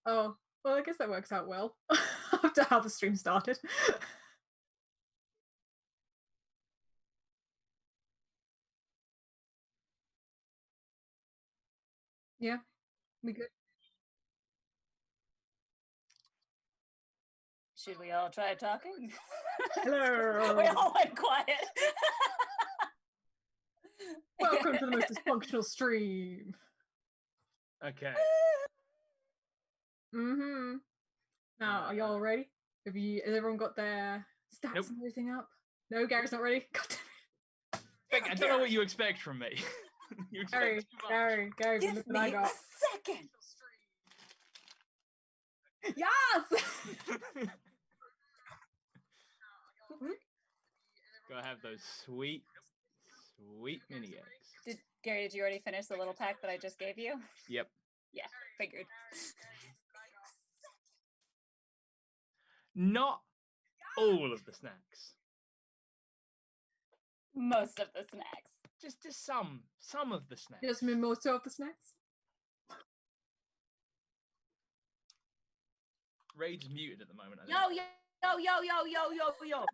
Oh, well, I guess that works out well after how the stream started. Yeah, we good. Should we all try talking? Hello. We all went quiet. Welcome to the most dysfunctional stream. Okay. Mm-hmm. Now, are y'all ready? Has everyone got their stats Nope. and everything up? No, Gary's not ready. God damn I don't know what you expect from me. You expect Gary, too much. Gary, Give look what I me a got. second. Yes! Gotta have those sweet mini eggs. Gary, did you already finish the little pack that I just gave you? Yep. Yeah, figured. Not all of the snacks. Most of the snacks. Just some of the snacks. Just most of the snacks? Rage's muted at the moment, I Yo, think. yo.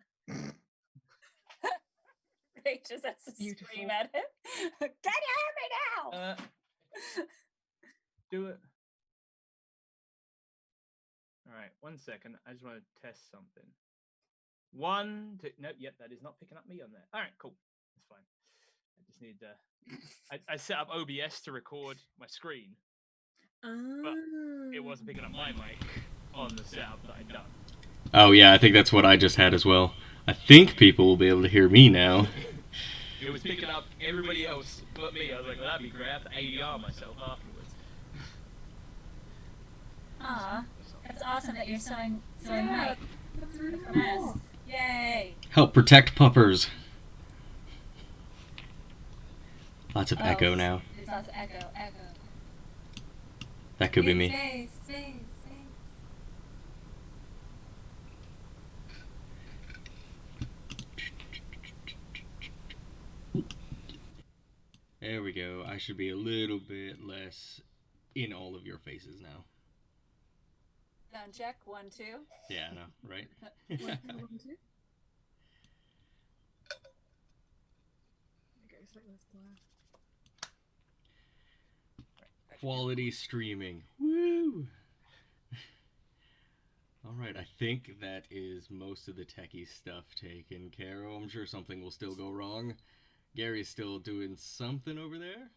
Ray just has to scream at him. Can you hear me now? Do it. Alright, 1 second. I just want to test something. 1, 2. No, yep, that is not picking up me on there. Alright, cool. That's fine. I just need to. I set up OBS to record my screen. But it wasn't picking up my mic on the setup that I'd done. Oh yeah, I think that's what I just had as well. I think people will be able to hear me now. It was picking up everybody else but me. I was like, well, that'd be great. I have to ADR myself afterwards. Aw, that's awesome that you're sewing Yeah, Mike. that's really Yes. cool. Yay. Help protect puppers. Lots of echo now. There's lots of echo. That could be me. Space. There we go. I should be a little bit less in all of your faces now. Sound check. 1, 2. Yeah, I know, right? 1, 2, 1, 2. Okay, so let's go. Quality streaming. Woo! Alright, I think that is most of the techie stuff taken care of. I'm sure something will still go wrong. Gary's still doing something over there.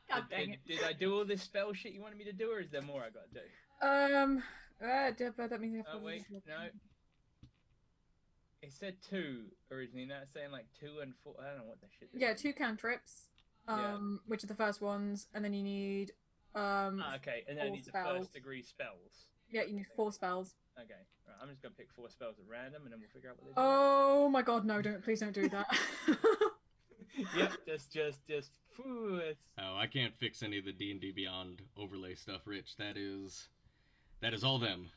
God dang it. Did I do all this spell shit you wanted me to do, or is there more I gotta do? That means I have Oh to wait, no. It said 2 originally, now it's saying like 2 and 4. I don't know what that shit is. Yeah, 2 cantrips, which are the first ones, and then you need okay, and then I need the spells. first degree spells. Yeah, you need 4 spells. Okay, right, I'm just gonna pick 4 spells at random, and then we'll figure out what they do. Oh my god, no! Please don't do that. Yep, just. Oh, I can't fix any of the D&D Beyond overlay stuff, Rich. That is all them.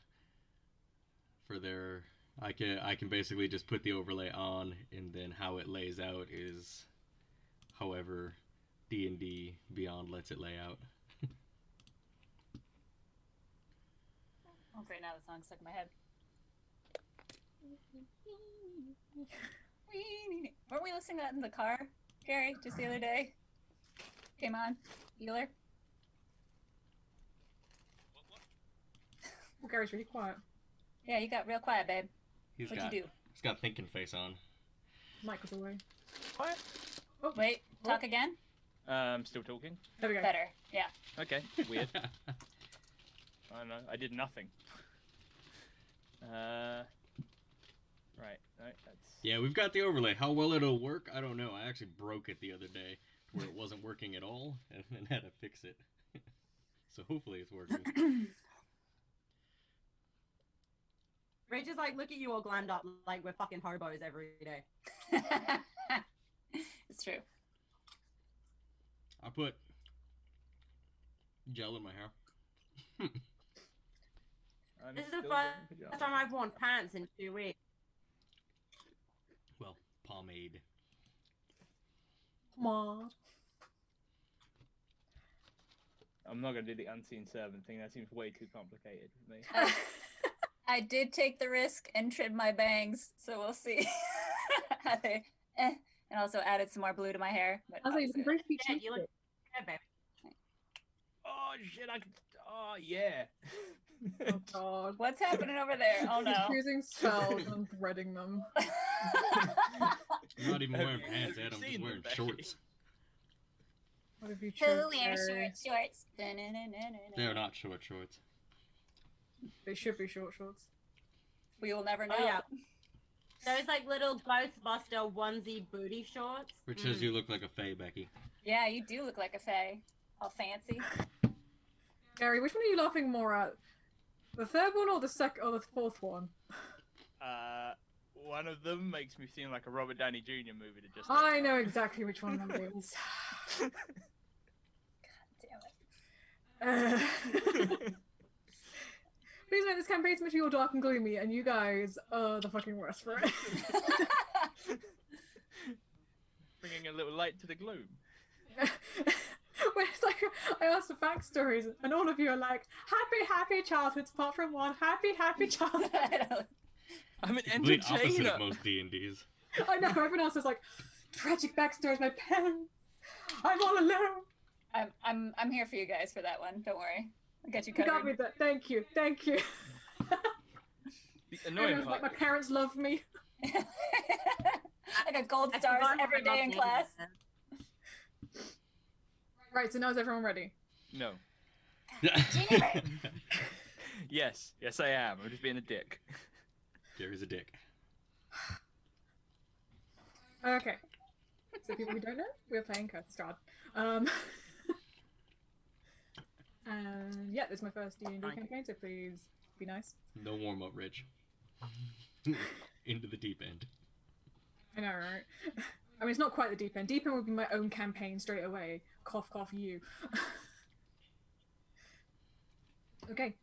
For their, I can basically just put the overlay on, and then how it lays out is however D&D Beyond lets it lay out. Oh, great, now the song's stuck in my head. Weren't we listening to that in the car, Gary, just the other day? Came on, Healer. Well, Gary's really quiet. Yeah, you got real quiet, babe. What'd you do? He's got thinking face on. Mic was away. What? Oh, Wait, talk again? Still talking? there we go. Better, yeah. Okay, weird. I don't know, I did nothing. Right, no, that's... Yeah, we've got the overlay. How well it'll work, I don't know. I actually broke it the other day where it wasn't working at all, and then had to fix it. So hopefully it's working. Rach is like, look at you all glammed up like we're fucking hobos every day. It's true. I put gel in my hair. This is the first time I've worn pants in 2 weeks. Well, pomade. Pomade. I'm not gonna do the unseen servant thing. That seems way too complicated for me. I did take the risk and trimmed my bangs, so we'll see how they. And also added some more blue to my hair. But I was like, you can both be Yeah, you look good, baby. Oh shit! Oh yeah. Oh god. what's happening over there? Oh He's no. choosing spells and threading them. I'm not even wearing pants, Have you Adam. I'm seen just them, wearing Becky? shorts. What have you Who chosen? wears shorts? They're not shorts. They should be shorts. We will never know. Oh, yeah. Those like little Ghostbuster onesie booty shorts. Which says you look like a fae, Becky. Yeah, you do look like a fae. All fancy. Gary, which one are you laughing more at? The third one or the fourth one? One of them makes me seem like a Robert Downey Jr. movie that just. I know exactly which one that is. Damn it. Please note this campaign's much more dark and gloomy, and you guys are the fucking worst for it. Bringing a little light to the gloom. When it's like, I asked for backstories, and all of you are like, happy childhoods, apart from one, happy childhood. I'm an Complete opposite entertainer. of most D&Ds. I know, everyone else is like, tragic backstories, my parents, I'm all alone. I'm here for you guys for that one. Don't worry. I got you You covered. got me there, thank you. The annoying Everyone's like, part. my parents love me. I got gold I stars forgot every my day in name. class. Right, so now is everyone ready? No. Jenny. Yes, I am. I'm just being a dick. Gary's a dick. Okay. So people who don't know, we're playing Strahd. And yeah, this is my first D&D campaign, so please be nice. No warm-up, Rich. Into the deep end. I know, right? I mean, it's not quite the deep end. Deep end would be my own campaign straight away. Cough, cough, you. Okay.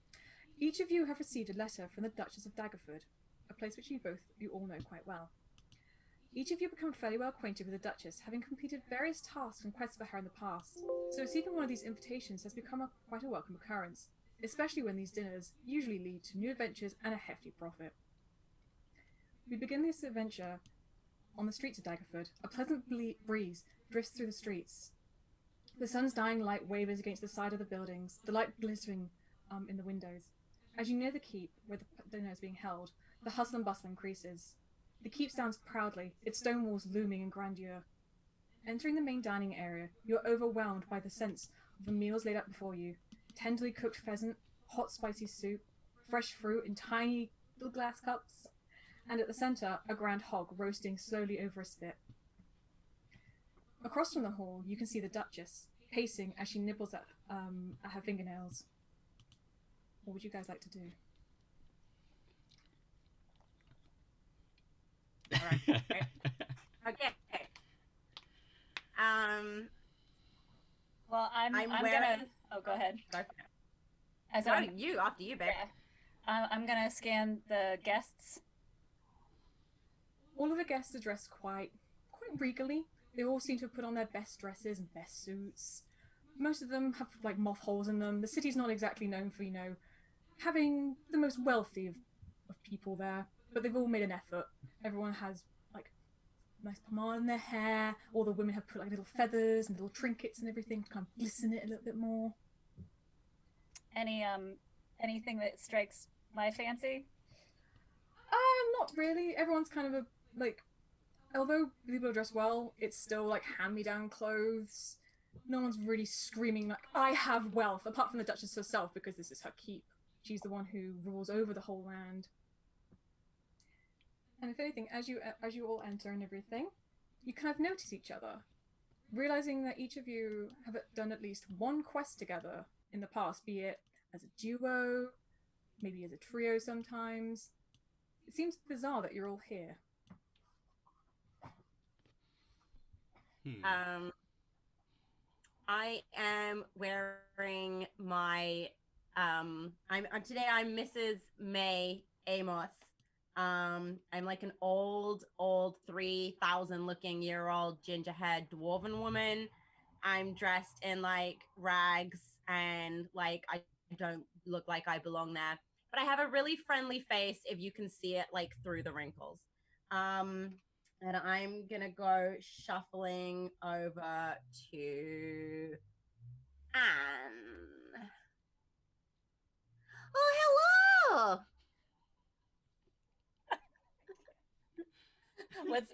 Each of you have received a letter from the Duchess of Daggerford, a place which you all know quite well. Each of you become fairly well acquainted with the Duchess, having completed various tasks and quests for her in the past, so receiving one of these invitations has become quite a welcome occurrence, especially when these dinners usually lead to new adventures and a hefty profit. We begin this adventure on the streets of Daggerford. A pleasant breeze drifts through the streets. The sun's dying light wavers against the side of the buildings, the light glittering in the windows. As you near the keep, where the dinner is being held, the hustle and bustle increases. The keep stands proudly, its stone walls looming in grandeur. Entering the main dining area, you are overwhelmed by the sense of the meals laid out before you. Tenderly cooked pheasant, hot spicy soup, fresh fruit in tiny little glass cups, and at the centre, a grand hog roasting slowly over a spit. Across from the hall, you can see the Duchess, pacing as she nibbles at her fingernails. What would you guys like to do? Alright. Okay. Well, I'm wearing- gonna. Oh, go ahead. Go for it. As No, I'm, you, after you, babe. yeah. I'm gonna scan the guests. All of the guests are dressed quite regally. They all seem to have put on their best dresses and best suits. Most of them have like moth holes in them. The city's not exactly known for, having the most wealthy of people there, but they've all made an effort. Everyone has like nice pomade in their hair. All the women have put like little feathers and little trinkets and everything to kind of glisten it a little bit more. Anything that strikes my fancy? Not really. Everyone's kind of although people are dressed well, it's still like hand-me-down clothes. No one's really screaming like, I have wealth, apart from the Duchess herself, because this is her keep. She's the one who rules over the whole land. And if anything, as you all enter and everything, you kind of notice each other, realizing that each of you have done at least one quest together in the past, be it as a duo, maybe as a trio sometimes. It seems bizarre that you're all here. I am wearing my today I'm Mrs. May Amos. I'm like an old 3,000 looking year old ginger haired dwarven woman. I'm dressed in like rags and like I don't look like I belong there. But I have a really friendly face if you can see it like through the wrinkles. And I'm gonna go shuffling over to Anne. Oh, hello!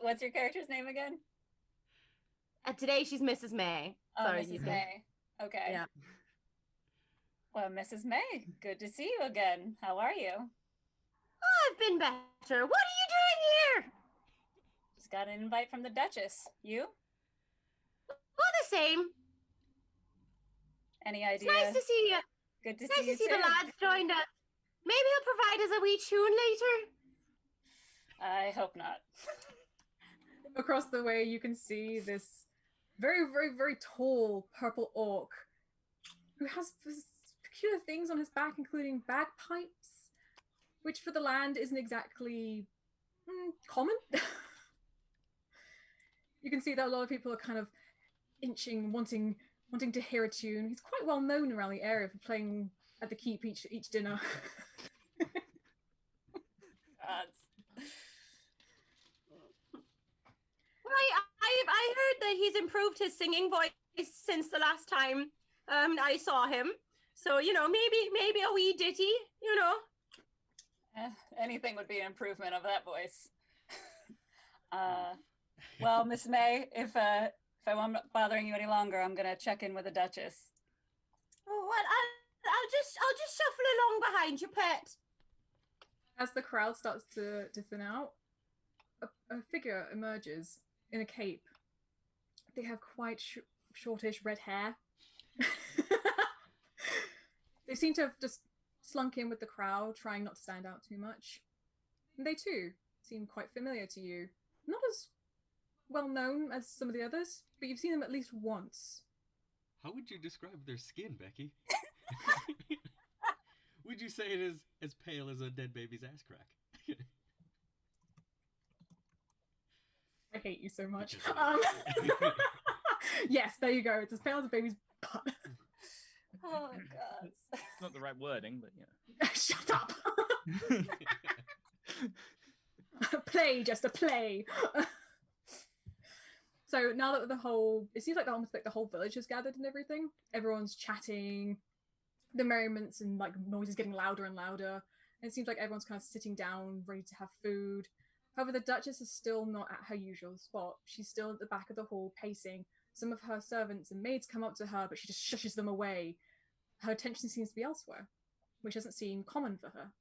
What's your character's name again? Today she's Mrs. May. Oh, So Mrs. May. Okay. Yeah. Well, Mrs. May, good to see you again. How are you? I've been better. What are you doing here? Just got an invite from the Duchess. You? Well, the same. Any idea? It's nice to see you. Good to Nice see you to see too. the lads joined us. Maybe he'll provide us a wee tune later. I hope not. Across the way, you can see this very, very, very tall purple orc who has peculiar things on his back, including bagpipes, which for the land isn't exactly common. You can see that a lot of people are kind of inching, wanting to hear a tune. He's quite well known around the area for playing at the keep each dinner. Well, I heard that he's improved his singing voice since the last time I saw him. So, you know, maybe a wee ditty, you know. Anything would be an improvement of that voice. Well, Miss May, if I won't bothering you any longer, I'm gonna check in with the Duchess. Oh, well, I'll just shuffle along behind you, pet. As the crowd starts to thin out, a figure emerges in a cape. They have quite shortish red hair. They seem to have just slunk in with the crowd, trying not to stand out too much. And they too seem quite familiar to you. Not as well known as some of the others, but you've seen them at least once. How would you describe their skin, Becky? Would you say it is as pale as a dead baby's ass crack? I hate you so much. Yes, there you go. It's as pale as a baby's butt. Oh, God. It's not the right wording, but yeah. Shut up! Play, just a play. So now that it seems like almost like the whole village has gathered and everything. Everyone's chatting, the merriments and like noises getting louder and louder. And it seems like everyone's kind of sitting down, ready to have food. However, the Duchess is still not at her usual spot. She's still at the back of the hall, pacing. Some of her servants and maids come up to her, but she just shushes them away. Her attention seems to be elsewhere, which doesn't seem common for her.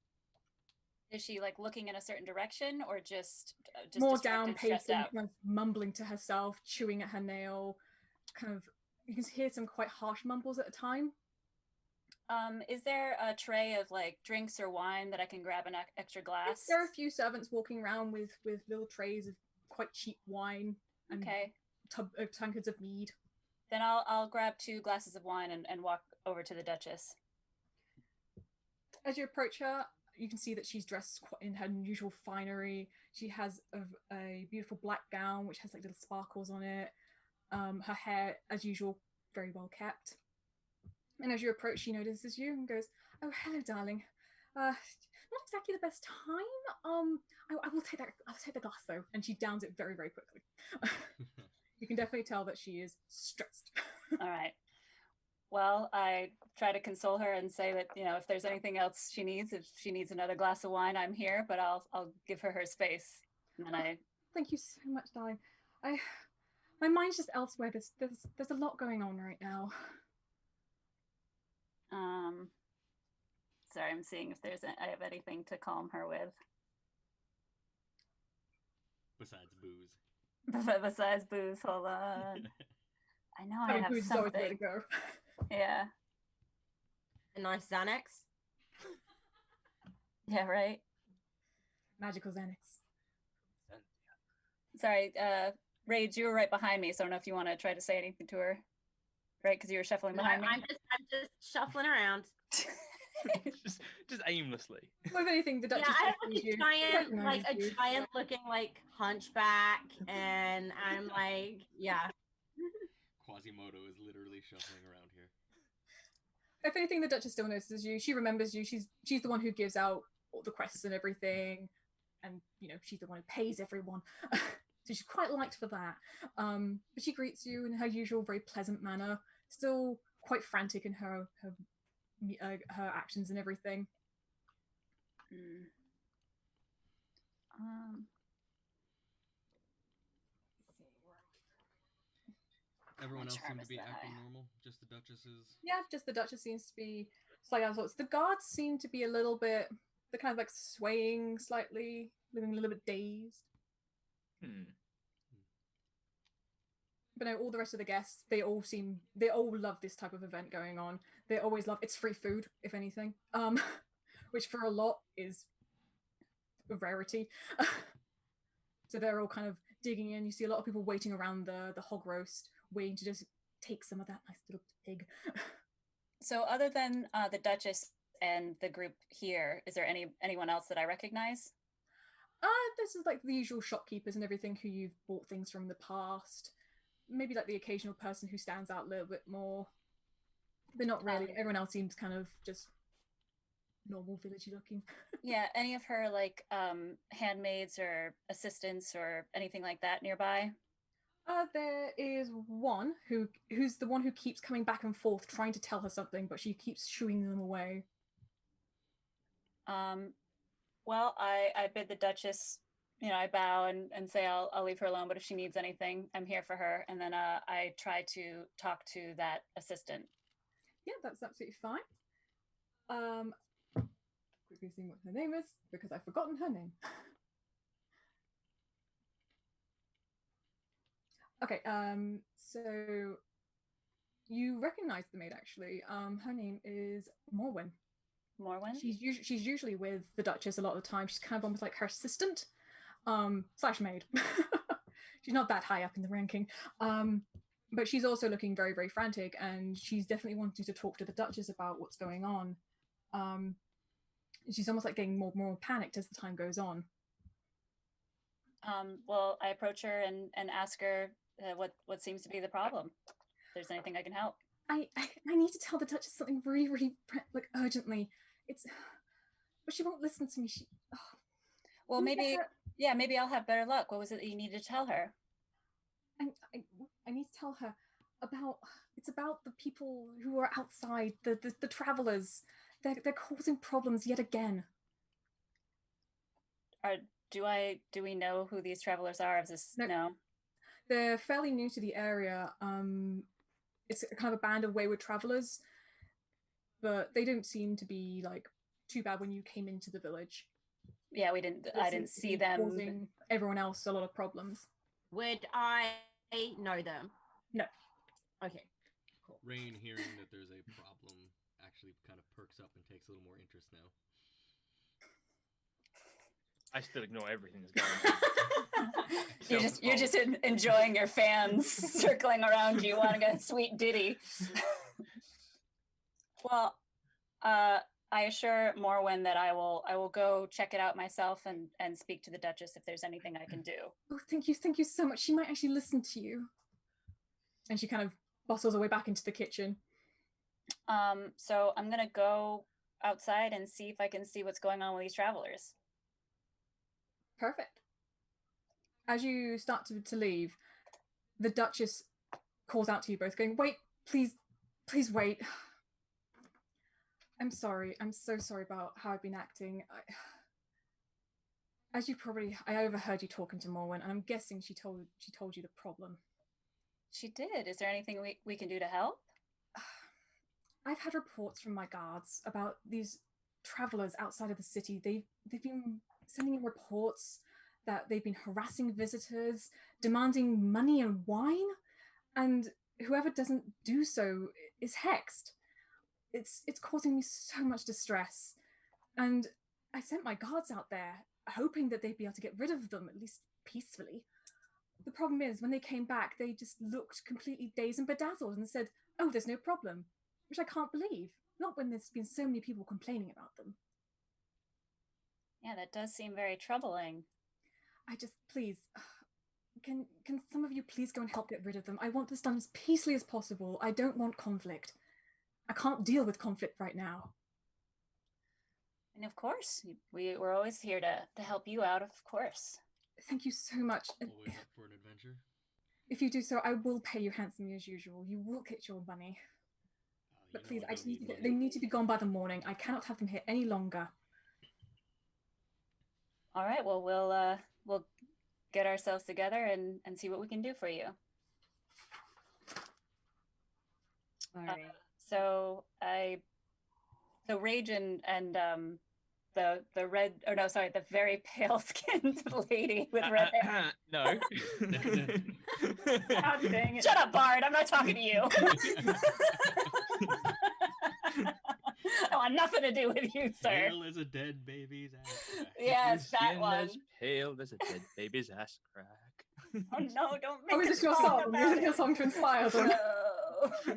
Is she like looking in a certain direction, or just more distracted, down stressed pacing, out? kind of mumbling to herself, chewing at her nail? Kind of, you can hear some quite harsh mumbles at a time. Is there a tray of like drinks or wine that I can grab an extra glass? There are a few servants walking around with little trays of quite cheap wine and tankards of mead. Then I'll grab 2 glasses of wine and walk over to the Duchess. As you approach her, you can see that she's dressed in her usual finery. She has a beautiful black gown which has like little sparkles on it. Her hair, as usual, very well kept. And as you approach, she notices you and goes, "Oh, hello, darling. Not exactly the best time. I will take that. I'll take the glass though." And she downs it very, very quickly. You can definitely tell that she is stressed. All right. Well, I try to console her and say that, you know, if there's anything else she needs, if she needs another glass of wine, I'm here, but I'll give her space. And then Thank you so much, darling. My mind's just elsewhere. There's a lot going on right now. Sorry, I'm seeing if I have anything to calm her with. Besides booze. Besides booze, hold on. I know I have booze something. is always the way to go. Yeah. A nice Xanax. Yeah, right. Magical Xanax. Sorry, Rage, you were right behind me, so I don't know if you want to try to say anything to her. Right, because you were shuffling behind me. I'm just shuffling around. just aimlessly. Well, if anything, the Duchess I have recognizes a giant looking like hunchback, and I'm like, yeah. Quasimodo is literally shuffling around here. if anything, the Duchess still notices you. She remembers you. She's the one who gives out all the quests and everything, and she's the one who pays everyone. So she's quite liked for that. But she greets you in her usual very pleasant manner. Still quite frantic in her actions and everything. Mm. Everyone else charm seem to is be that acting high? normal. Just the Duchesses. Yeah, just the Duchess seems to be slightly out of sorts. The guards seem to be a little bit, they're kind of like swaying slightly, looking a little bit dazed. But no, all the rest of the guests, they all love this type of event going on. They always love, it's free food, if anything. Which for a lot is a rarity. So they're all kind of digging in. You see a lot of people waiting around the hog roast, waiting to just take some of that nice little pig. So other than the Duchess and the group here, is there anyone else that I recognize? This is like the usual shopkeepers and everything who you've bought things from in the past. Maybe like the occasional person who stands out a little bit more. But not really. Everyone else seems kind of just normal villagey looking. Yeah, any of her like handmaids or assistants or anything like that nearby? There is one who's the one who keeps coming back and forth trying to tell her something, but she keeps shooing them away. Well, I bid the Duchess, I bow and say I'll leave her alone, but if she needs anything, I'm here for her. And then I try to talk to that assistant. Yeah, that's absolutely fine. Quickly seeing what her name is, because I've forgotten her name. Okay, so you recognize the maid actually. Her name is Morwen. Morwen? She's usually with the Duchess a lot of the time. She's kind of almost like her assistant, / maid. She's not that high up in the ranking. But she's also looking very, very frantic, and she's definitely wanting to talk to the Duchess about what's going on. She's almost like getting more panicked as the time goes on. Well, I approach her and ask her what seems to be the problem. If there's anything I can help. I need to tell the Duchess something really, really like urgently. But she won't listen to me. Well, maybe I'll have better luck. What was it that you needed to tell her? I need to tell her about the people who are outside, the travelers. They're causing problems yet again. Do we know who these travelers are? Is this no? They're fairly new to the area. It's kind of a band of wayward travelers, but they don't seem to be like too bad when you came into the village. Yeah, I didn't see them causing everyone else a lot of problems. Would I know them? No. Okay. Cool. Rayne, hearing that there's a problem, actually kind of perks up and takes a little more interest now. I still ignore everything that's going on. You're just enjoying your fans circling around you, wanting a sweet ditty. Well, I assure Morwen that I will go check it out myself and speak to the Duchess if there's anything I can do. Oh, thank you so much. She might actually listen to you. And she kind of bustles her way back into the kitchen. So I'm gonna go outside and see if I can see what's going on with these travelers. Perfect. As you start to leave, the Duchess calls out to you both, going, "Wait, please wait. I'm sorry. I'm so sorry about how I've been acting. I overheard you talking to Morwen, and I'm guessing she told you the problem." She did. Is there anything we can do to help? I've had reports from my guards about these travelers outside of the city. They've been sending in reports that they've been harassing visitors, demanding money and wine, and whoever doesn't do so is hexed. It's causing me so much distress, and I sent my guards out there hoping that they'd be able to get rid of them, at least peacefully. The problem is, when they came back, they just looked completely dazed and bedazzled and said, "Oh, there's no problem," which I can't believe. Not when there's been so many people complaining about them. Yeah, that does seem very troubling. Please, can some of you please go and help get rid of them? I want this done as peacefully as possible. I don't want conflict. I can't deal with conflict right now. And of course, we're always here to help you out, of course. Thank you so much. Always up for an adventure. If you do so, I will pay you handsomely as usual. You will get your money. But please, I just need to they need to be gone by the morning. I cannot have them here any longer. All right, well, we'll get ourselves together and see what we can do for you. All right. So Rage and the red, or no, sorry, the very pale-skinned lady with red hair. No. God dang it. Shut up, Bard. I'm not talking to you. I want nothing to do with you, sir. Pale as a dead baby's ass crack. Yes, that Skin one. as pale as a dead baby's ass crack. Oh no, don't make Oh, is a this your song song? about Is it your it. song to inspire them? No.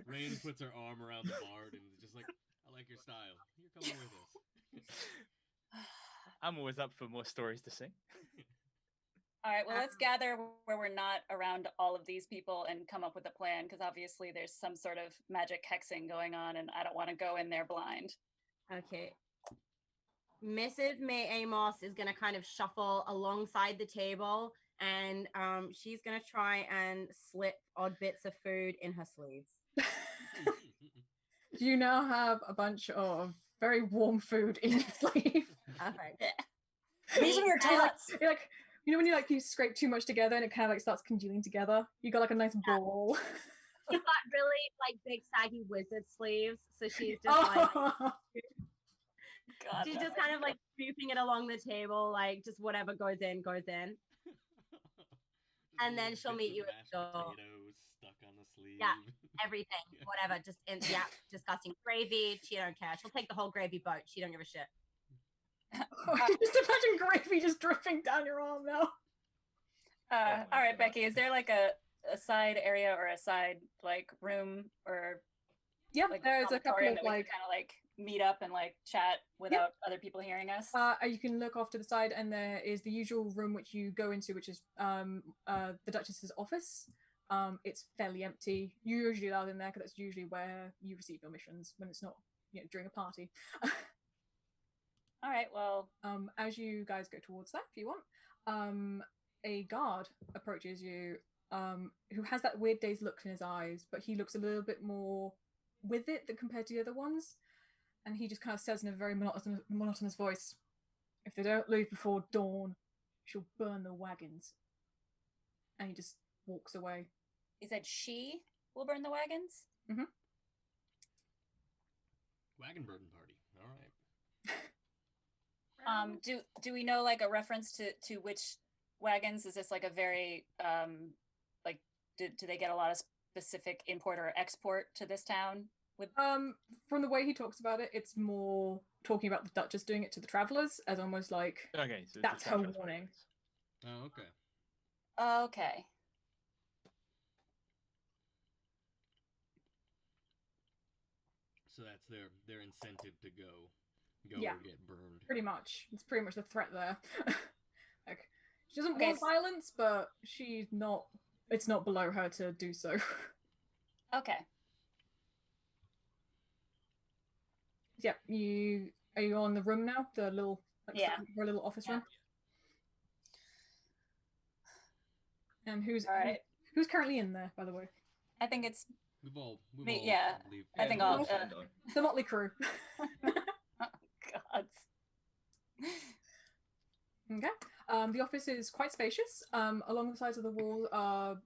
Rayne puts her arm around the bard and is just like, I like your style. You're coming with us. I'm always up for more stories to sing. All right, well, let's gather where we're not around all of these people and come up with a plan, because obviously there's some sort of magic hexing going on, and I don't want to go in there blind. Okay. Mrs. May Amos is going to kind of shuffle alongside the table, and she's going to try and slip odd bits of food in her sleeves. Do you now have a bunch of very warm food in your sleeve? Okay. These are your tots. You're like, you know when you scrape too much together and it kind of like starts congealing together? You got like a nice ball. She's got really like big saggy wizard sleeves, so she's just like Oh. God, she's no. just kind of like scooping it along the table, like just whatever goes in, goes in. And then she'll meet you at the door. Potatoes stuck on the sleeve. Yeah. Everything, whatever, just disgusting gravy. She don't care. She'll take the whole gravy boat. She don't give a shit. Just imagine gravy just dripping down your arm now. All right, Becky, is there like a side area or a side like room or Yep, like there's a couple auditorium of that we like kind of like meet up and like chat without other people hearing us? you can look off to the side, and there is the usual room which you go into, which is the Duchess's office. It's fairly empty. You're usually allowed in there because that's usually where you receive your missions when it's not, during a party. All right, well, As you guys go towards that, if you want, a guard approaches you, who has that weird dazed look in his eyes, but he looks a little bit more with it than compared to the other ones. And he just kind of says in a very monotonous voice, "If they don't leave before dawn, she'll burn the wagons." And he just walks away. he said she will burn the wagons? Wagon burden party. All right. Do we know like a reference to which wagons? Is this like a very like do they get a lot of specific import or export to this town? With From the way he talks about it, it's more talking about the Duchess doing it to the travelers as almost like Okay, so that's her warning. Oh, okay. Okay. So that's their incentive to go Yeah. or get burned. Pretty much. It's pretty much the threat there. Like, she doesn't Okay, want violence, but she's not. It's not below her to do so. Okay. Yeah, are you on the room now? The little Yeah. her little office room. And who's All right. who's currently in there, by the way? I think it's We've all yeah, I believe, I think we've I'll, all signed on. The Motley Crew. God. Okay. The office is quite spacious. Along the sides of the wall are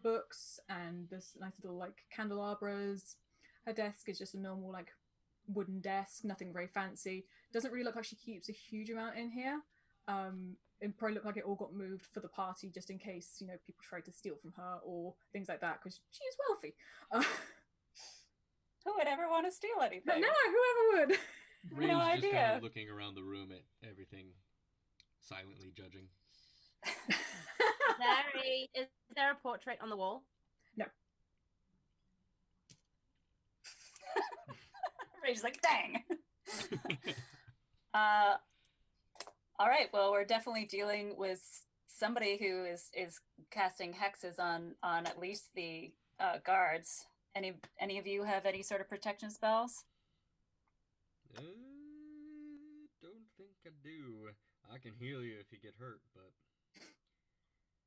books and this nice little like candelabras. Her desk is just a normal like wooden desk, nothing very fancy. Doesn't really look like she keeps a huge amount in here. It probably looked like it all got moved for the party just in case, people tried to steal from her or things like that because she is wealthy. Who would ever want to steal anything? But no, whoever would. Rayne's No just kind idea. of looking around the room at everything, silently judging. Is there a portrait on the wall? Ray's like, dang. All right. Well, we're definitely dealing with somebody who is casting hexes on at least the guards. Any of you have any sort of protection spells? Don't think I do. I can heal you if you get hurt, but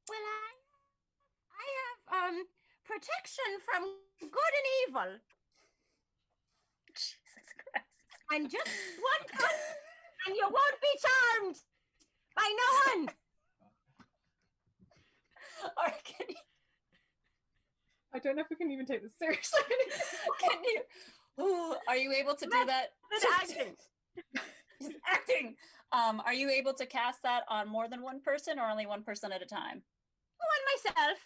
Well, I have protection from good and evil. Jesus Christ. And just one touch, and you won't be charmed by no one. Or can you, I don't know if we can even take this seriously. can you? Ooh, are you able to do that? Good acting. Just acting. Are you able to cast that on more than one person, or only one person at a time? On myself.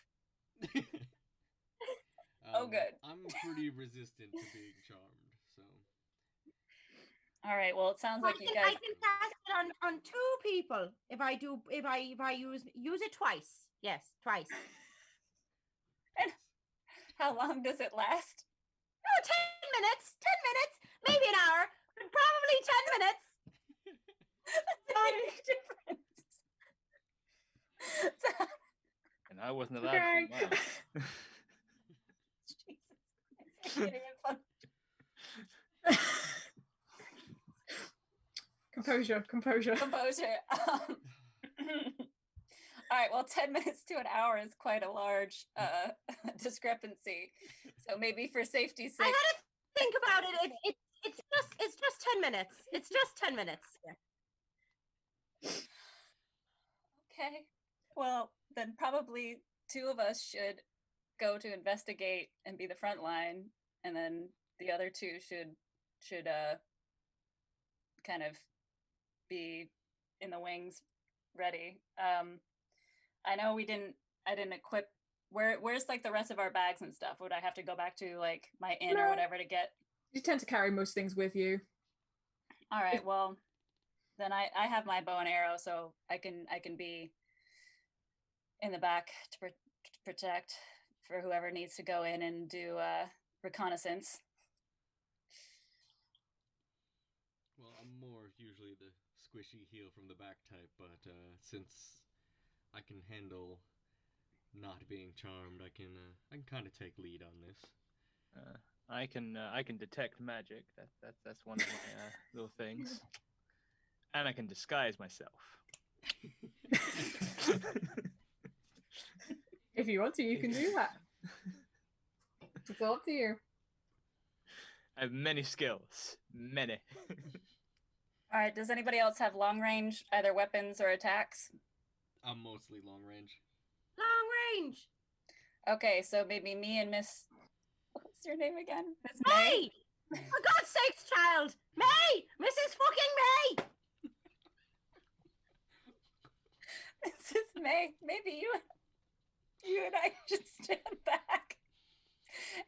Oh, good. I'm pretty resistant to being charmed, so. All right. Well, it sounds like you I guys. can cast it on 2 people if I use it twice. Yes, twice. And how long does it last? Oh, 10 minutes. 10 minutes. Maybe an hour. But probably 10 minutes. That's a big difference. And I wasn't allowed Okay. to do mine. Jesus Christ, I can't even fun- Composure. Composure. All right. Well, 10 minutes to an hour is quite a large discrepancy. So maybe for safety's I sake. had to think about it. It's just 10 minutes. It's just 10 minutes. Yeah. Okay. Well, then probably 2 of us should go to investigate and be the front line, and then the other 2 should kind of be in the wings ready. I know I didn't equip where's like the rest of our bags and stuff? Would I have to go back to like my inn or No. whatever to get? You tend to carry most things with you. All right, well, then I have my bow and arrow, so I can be in the back to protect for whoever needs to go in and do reconnaissance. Well, I'm more usually the squishy heal from the back type, but since I can handle not being charmed, I can kind of take lead on this. I can detect magic. That's one of my little things, and I can disguise myself. If you want to, you can do that. It's all up to you. I have many skills. Many. All right, does anybody else have long range, either weapons or attacks? I'm mostly long range. Long range. Okay, so maybe me and Miss... What's your name again? Miss May? May! For God's sakes, child! May! Mrs. fucking May! Mrs. May, maybe you and I should stand back.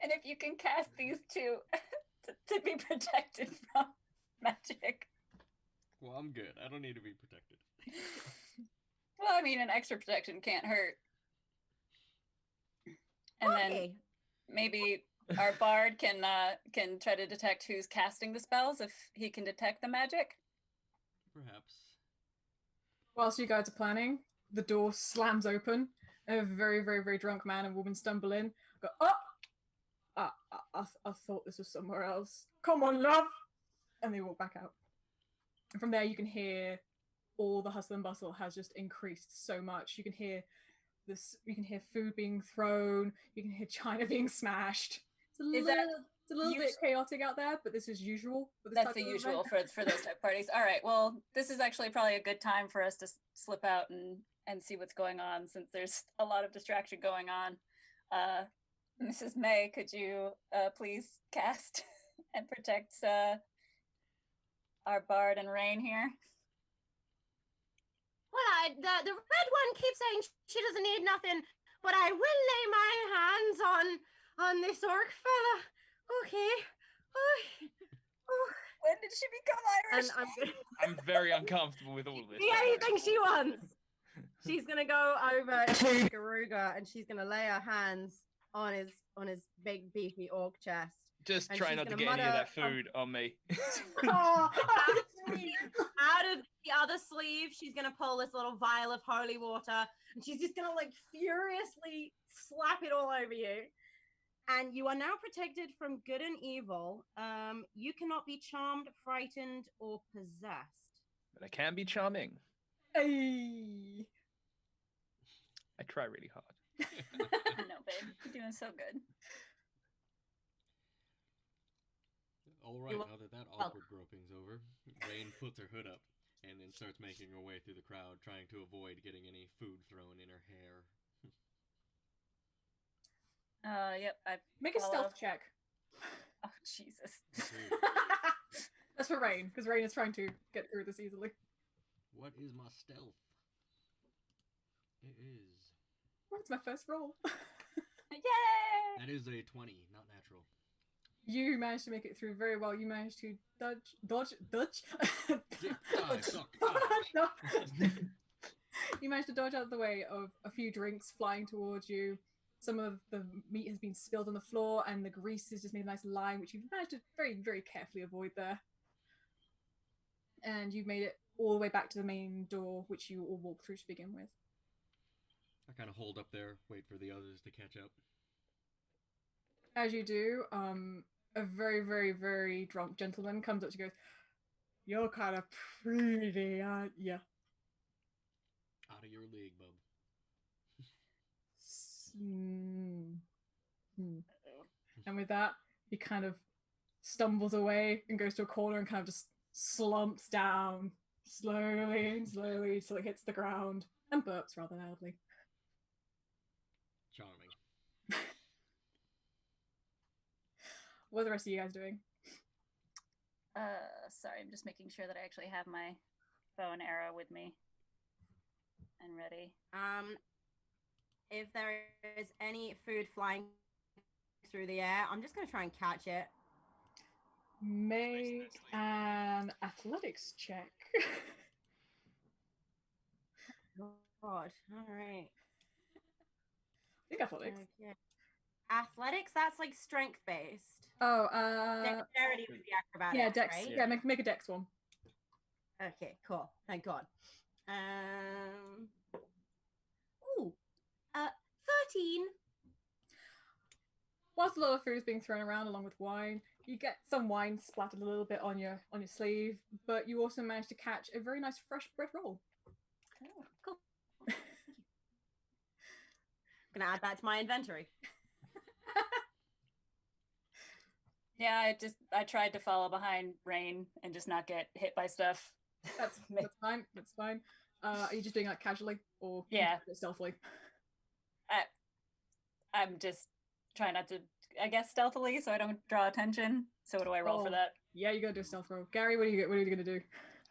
And if you can cast these 2 to be protected from magic. Well, I'm good. I don't need to be protected. Well, I mean, an extra protection can't hurt. And then maybe our bard can try to detect who's casting the spells if he can detect the magic. Perhaps. Whilst you guys are planning, the door slams open, and a very, very, very drunk man and woman stumble in. Go, I thought this was somewhere else. Come on, love! And they walk back out. And from there, you can hear all the hustle and bustle has just increased so much. You can hear food being thrown. You can hear china being smashed. It's a little bit chaotic out there, but this is usual. For this That's type the of usual event. for those type of parties. All right. Well, this is actually probably a good time for us to slip out and see what's going on, since there's a lot of distraction going on. Mrs. May, could you please cast and protect our bard and Rayne here? Well, the red one keeps saying she doesn't need nothing, but I will lay my hands on this orc fella. Okay. When did she become Irish? And I'm very uncomfortable with all this. be anything she wants. She's gonna go over to Garuga and she's gonna lay her hands on his big beefy orc chest. Just And try she's not to gonna get any of that mutter, food on me. Oh, Out of the other sleeve, she's gonna pull this little vial of holy water, and she's just gonna like furiously slap it all over you. And you are now protected from good and evil. You cannot be charmed, frightened, or possessed. But I can be charming. Hey. I try really hard. I know, babe. You're doing so good. All right, now that awkward groping's over, Rayne puts her hood up and then starts making her way through the crowd, trying to avoid getting any food thrown in her hair. Yep. I Make a stealth check. Oh, Jesus. That's for Rayne, because Rayne is trying to get through this easily. What is my stealth? It is... Oh, it's my first roll. Yay! That is a 20, not natural. You managed to make it through very well. You managed to dodge. No. You managed to dodge out of the way of a few drinks flying towards you. Some of the meat has been spilled on the floor, and the grease has just made a nice line, which you've managed to very, very carefully avoid there. And you've made it all the way back to the main door, which you all walked through to begin with. I kind of hold up there, wait for the others to catch up. As you do, a very, very, very drunk gentleman comes up to you and goes, "You're kind of pretty, aren't you?" Out of your league, bub. And with that, he kind of stumbles away and goes to a corner and kind of just slumps down slowly and slowly till it hits the ground and burps rather loudly. Charming. What are the rest of you guys doing? Sorry, I'm just making sure that I actually have my bow and arrow with me and ready. If there is any food flying through the air, I'm just going to try and catch it. Make an athletics check. God, all right. I think athletics. Okay. Athletics, that's like strength based. Oh, Dexterity with the acrobatics, yeah, dex. right? Yeah, make a dex one. Okay, cool. Thank God. 13. Whilst a lot of food is being thrown around along with wine, you get some wine splattered a little bit on your sleeve, but you also manage to catch a very nice fresh bread roll. Oh, cool. I'm gonna add that to my inventory. Yeah, I tried to follow behind Rayne and just not get hit by stuff. That's fine. That's fine. Are you just doing like casually or Yeah, stealthily? I'm just trying not to, I guess, stealthily, so I don't draw attention. So what do I roll for that? Yeah, you gotta do a stealth roll. Gary, what are you gonna do?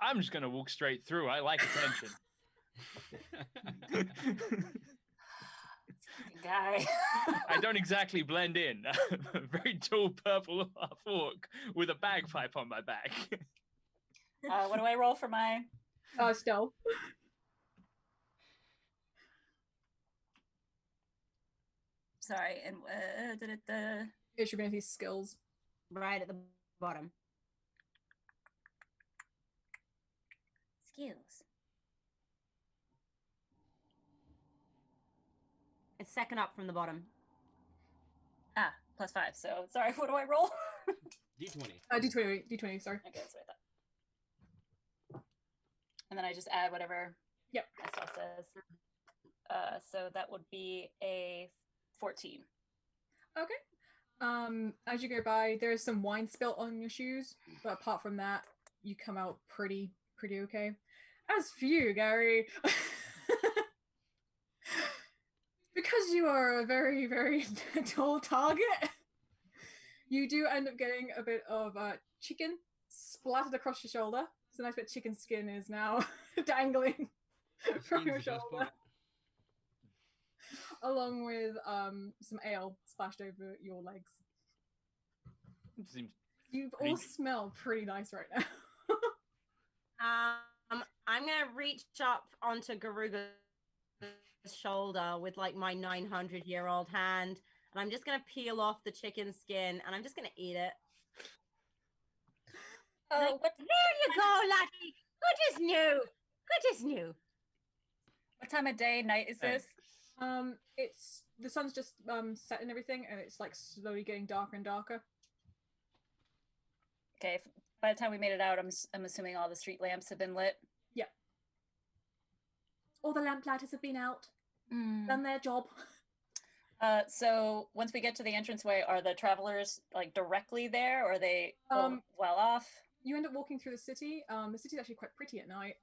I'm just gonna walk straight through. I like attention. Guy. I don't exactly blend in. A very tall purple fork with a bagpipe on my back. What do I roll for my Stealth. Sorry, and It should be these skills. Right at the bottom. skills. It's second up from the bottom. Ah, +5. So sorry, what do I roll? D20. D20, sorry. Okay, that's what I thought. And then I just add whatever Yep. my stuff says. So that would be a 14. Okay. As you go by, there is some wine spilt on your shoes, but apart from that, you come out pretty okay. As for you, Gary, because you are a very, very tall target, you do end up getting a bit of chicken splattered across your shoulder. So a nice bit of chicken skin is now dangling from your shoulder. Along with some ale splashed over your legs. Seems you all smell pretty nice right now. I'm gonna reach up onto Garuga's shoulder with like my 900-year-old hand, and I'm just gonna peel off the chicken skin, and I'm just gonna eat it. Oh, there you go, laddie. Good as new. Good as new. What time of day, night is this? It's the sun's just set and everything, and it's like slowly getting darker and darker. Okay, by the time we made it out, I'm assuming all the street lamps have been lit. Yeah. All the lamplighters have been out, Mm. done their job. So once we get to the entranceway, are the travelers like directly there, or are they well off? You end up walking through the city. The city's actually quite pretty at night,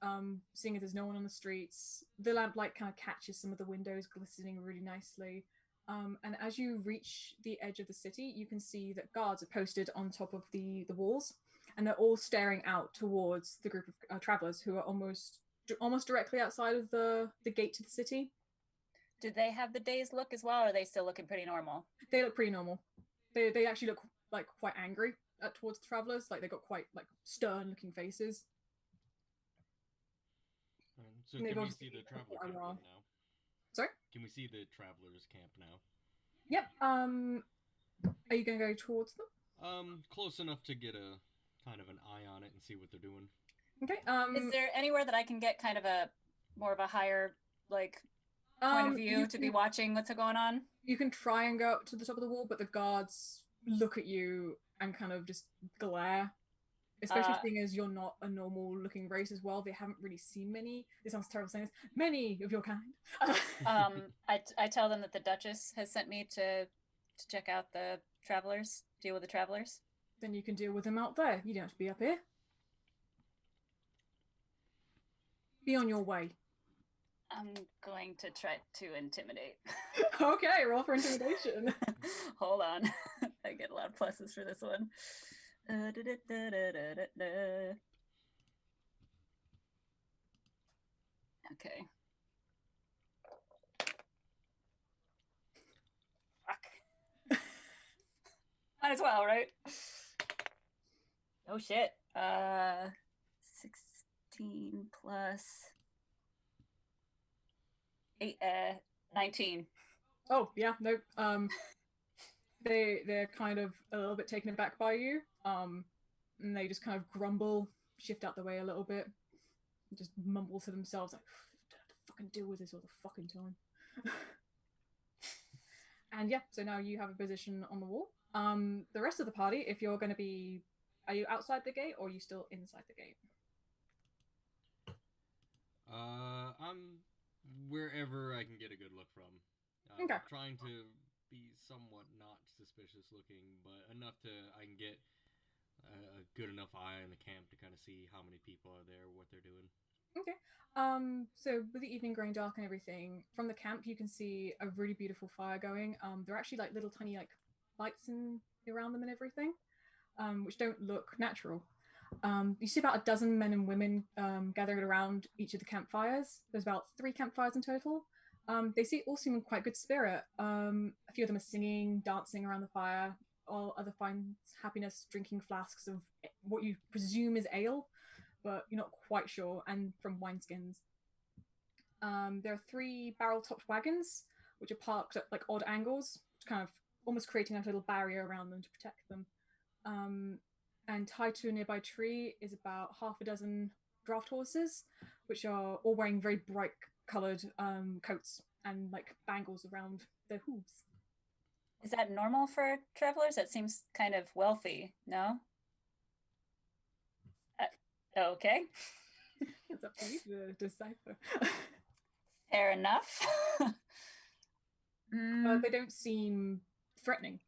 seeing as there's no one on the streets. The lamplight kind of catches some of the windows glistening really nicely. And as you reach the edge of the city, you can see that guards are posted on top of the walls, and they're all staring out towards the group of travelers who are almost directly outside of the gate to the city. Did they have the dazed look as well, or are they still looking pretty normal? They look pretty normal. They actually look like quite angry towards the travelers. Like, they've got quite like stern looking faces. So can we see the traveler camp now? Sorry? Can we see the travelers camp now? Yep. Are you gonna go towards them? Close enough to get a kind of an eye on it and see what they're doing. Okay. Is there anywhere that I can get kind of a more of a higher like point of view to be watching what's going on? You can try and go up to the top of the wall, but the guards look at you and kind of just glare. Especially seeing as you're not a normal looking race as well. They haven't really seen many. This sounds terrible saying this. Many of your kind. I tell them that the Duchess has sent me to check out the travelers, deal with the travelers. Then you can deal with them out there. You don't have to be up here. Be on your way. I'm going to try to intimidate. Okay, roll for intimidation. Hold on. I get a lot of pluses for this one. Okay. Fuck. Might as well, right? Oh shit. 16 plus 8, 19. Oh yeah, no. They're kind of a little bit taken aback by you. And they just kind of grumble, shift out the way a little bit, and just mumble to themselves like, "Don't have to fucking deal with this all the fucking time." And yeah, so now you have a position on the wall. The rest of the party, if you're going to be, are you outside the gate or are you still inside the gate? I'm wherever I can get a good look from. Okay. Trying to be somewhat not suspicious looking, but enough to I can get a good enough eye on the camp to kind of see how many people are there, what they're doing. Okay. So with the evening growing dark and everything, from the camp you can see a really beautiful fire going. There are actually like little tiny like lights around them and everything, which don't look natural. You see about a dozen men and women gathered around each of the campfires. There's about 3 campfires in total. They all seem in quite good spirit. A few of them are singing, dancing around the fire. All other find happiness drinking flasks of what you presume is ale, but you're not quite sure, and from wineskins. There are 3 barrel-topped wagons, which are parked at like odd angles, kind of almost creating a little barrier around them to protect them. And tied to a nearby tree is about half a dozen draft horses, which are all wearing very bright coloured coats and like bangles around their hooves. Is that normal for travelers? That seems kind of wealthy, no? Okay. It's up to you to decipher. Fair enough. They don't seem threatening.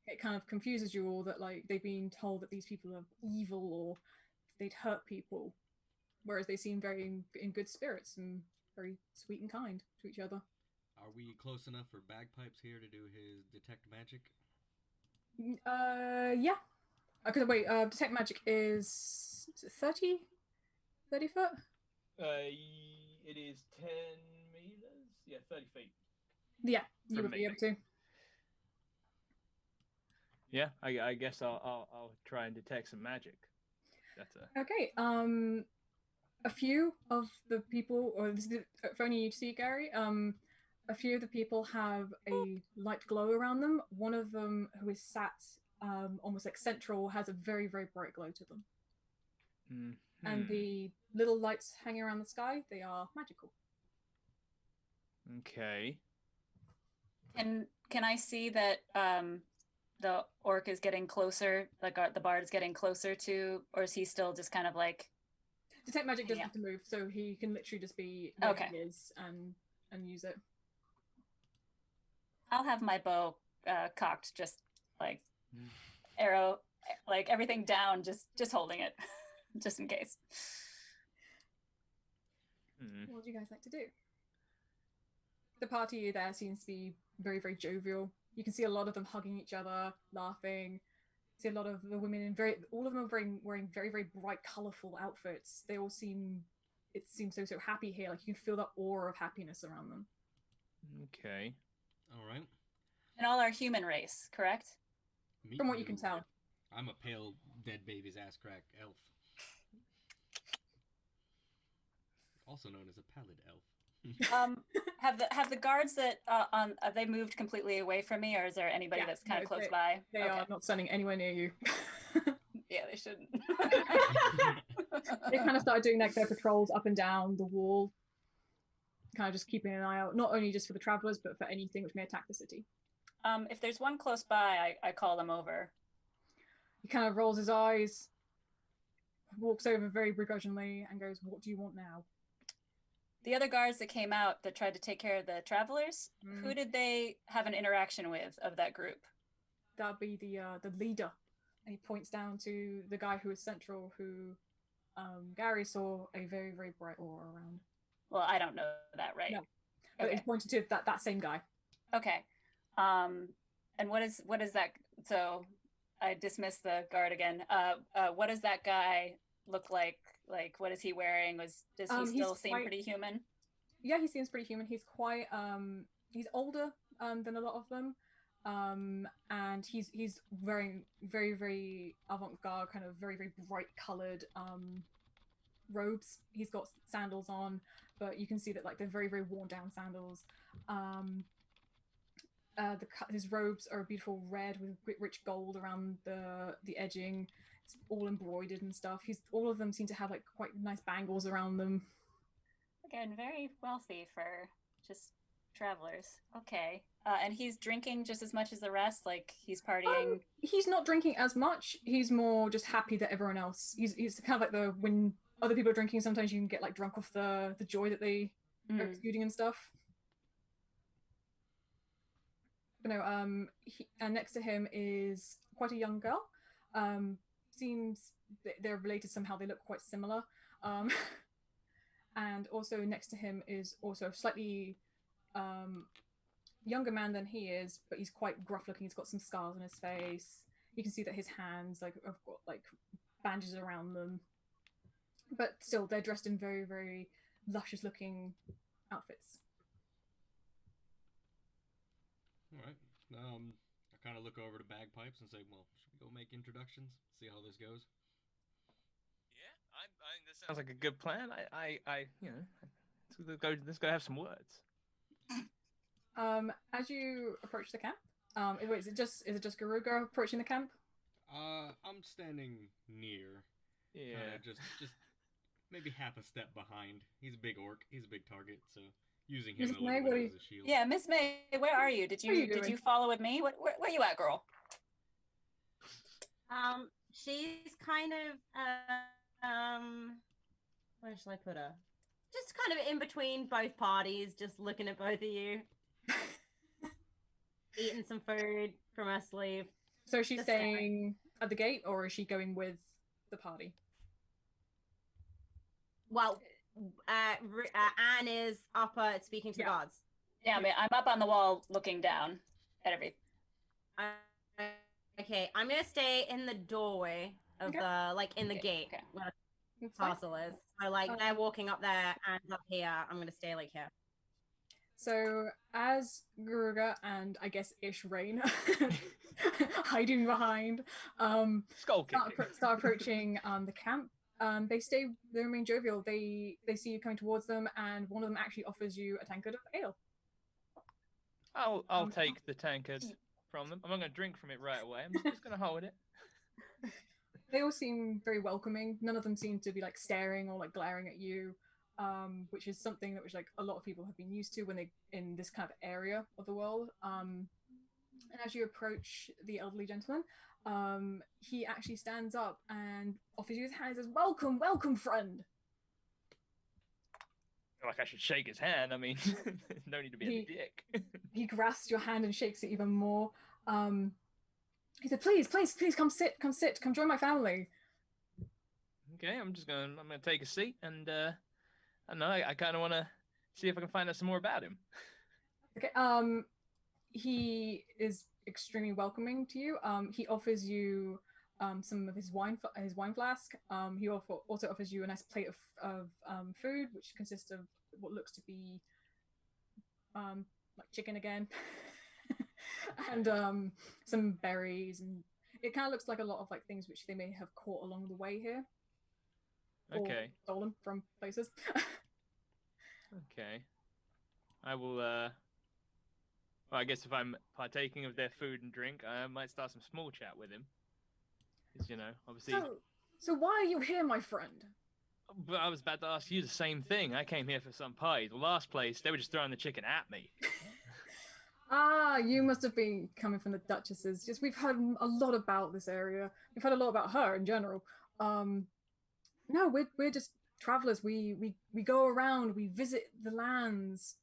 It kind of confuses you all that like they've been told that these people are evil or they'd hurt people, whereas they seem very in good spirits and very sweet and kind to each other. Are we close enough for Bagpipes here to do his detect magic? Yeah. Okay, wait, detect magic is it 30 foot? It is 10 meters. Yeah, 30 feet. Yeah, you would be able to. Yeah, I guess I'll try and detect some magic. That's Okay. A few of the people, or this is for only you to see, Gary. A few of the people have a light glow around them. One of them, who is sat almost like central, has a very, very bright glow to them. Mm-hmm. And the little lights hanging around the sky, they are magical. Okay. Can I see that the orc is getting closer, like the bard is getting closer to, or is he still just kind of like? Detect magic doesn't Yeah. have to move, so he can literally just be where Okay. he is and use it. I'll have my bow cocked, just like arrow, like everything down, just holding it, just in case. What would you guys like to do? The party there seems to be very, very jovial. You can see a lot of them hugging each other, laughing. See a lot of the women in all of them are wearing very, very bright, colourful outfits. They all seem, it seems so happy here. Like you can feel that aura of happiness around them. Okay. All right. And all are human race, correct? Me From what you too. can tell. I'm a pale, dead baby's ass crack elf. Also known as a pallid elf. Have the guards that have they moved completely away from me, or is there anybody that's kind of close by? They are not standing anywhere near you. Yeah, they shouldn't. They kind of started doing like their patrols up and down the wall, kind of just keeping an eye out, not only just for the travelers, but for anything which may attack the city. If there's one close by, I call them over. He kind of rolls his eyes, walks over very begrudgingly, and goes, "What do you want now?" The other guards that came out that tried to take care of the travelers, who did they have an interaction with of that group? That'd be the leader. And he points down to the guy who is central, who Gary saw a very, very bright aura around. Well, I don't know that, right? No. But he's pointed to that same guy. Okay. And what is that? So I dismiss the guard again. What does that guy look like? Like, what is he wearing? Does he still seem pretty human? Yeah, he seems pretty human. He's quite he's older than a lot of them. And he's wearing very, very avant-garde, kind of very, very bright colored robes. He's got sandals on, but you can see that like they're very, very worn down sandals. His robes are a beautiful red with rich gold around the edging. It's all embroidered and stuff. All of them seem to have like quite nice bangles around them. Again, very wealthy for just travelers. Okay. And he's drinking just as much as the rest? Like, he's partying? He's not drinking as much. He's more just happy that everyone else... He's kind of like when other people are drinking, sometimes you can get like drunk off the joy that they are exuding and stuff. But no, and next to him is quite a young girl. Seems they're related somehow. They look quite similar. And also next to him is also a slightly younger man than he is, but he's quite gruff looking. He's got some scars on his face. You can see that his hands have got like bandages around them. But still, they're dressed in very, very luscious looking outfits. All right. I kind of look over to Bagpipes and say, well, should we go make introductions? See how this goes? Yeah, I this sounds like a good plan. I you know, let's go have some words. As you approach the camp, wait, is it just Garuga approaching the camp? I'm standing near. Yeah. Just maybe half a step behind. He's a big orc. He's a big target, so using him a little bit as a shield. Yeah, Miss May, where are you? Did you follow with me? Where you at, girl? She's kind of where shall I put her? Just kind of in between both parties, just looking at both of you. Eating some food from her sleeve. So is she staying at the gate, or is she going with the party? Well, Anne is up speaking to the guards. Yeah, I mean, I'm up on the wall looking down at everything. Okay, I'm gonna stay in the doorway of in the gate where the castle is. So they're walking up there and up here. I'm gonna stay here. So as Garuga and I guess Rayne hiding behind start approaching the camp, they remain jovial. They see you coming towards them, and one of them actually offers you a tankard of ale. I'll take the tankard from them. I'm not going to drink from it right away. I'm just going to hold it. They all seem very welcoming. None of them seem to be staring or glaring at you. which is something that which like a lot of people have been used to when they in this kind of area of the world. And as you approach the elderly gentleman, he actually stands up and offers you his hand and says, "Welcome, welcome, friend." Like I should shake his hand. I mean, no need to be a dick. He grasps your hand and shakes it even more. He said, "Please, please, please, come sit, come join my family." Okay, I'm gonna take a seat, and I don't know. I kind of want to see if I can find out some more about him. Okay. He is extremely welcoming to you. He offers you some of his wine flask. He also offers you a nice plate of food, which consists of what looks to be like chicken again, and some berries, and it kind of looks like a lot of like things which they may have caught along the way here. Okay. Or stolen from places. Okay. I will. Well, I guess if I'm partaking of their food and drink, I might start some small chat with him. Because, you know, obviously. So why are you here, my friend? But I was about to ask you the same thing. I came here for some pie. The last place, they were just throwing the chicken at me. Ah, you must have been coming from the Duchess's. Just we've heard a lot about this area. We've heard a lot about her in general. No, we're just travelers. We go around. We visit the lands.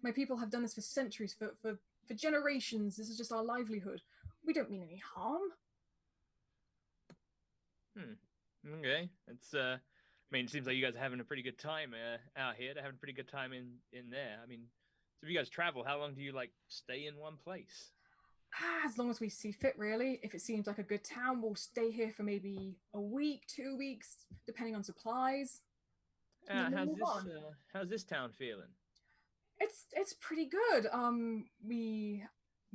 My people have done this for centuries, for generations. This is just our livelihood. We don't mean any harm. Okay. It's I mean, it seems like you guys are having a pretty good time out here. They're having a pretty good time in there. I mean, so if you guys travel, how long do you like stay in one place? As long as we see fit, really. If it seems like a good town, we'll stay here for maybe a week, 2 weeks, depending on supplies. How's this town feeling? It's pretty good. We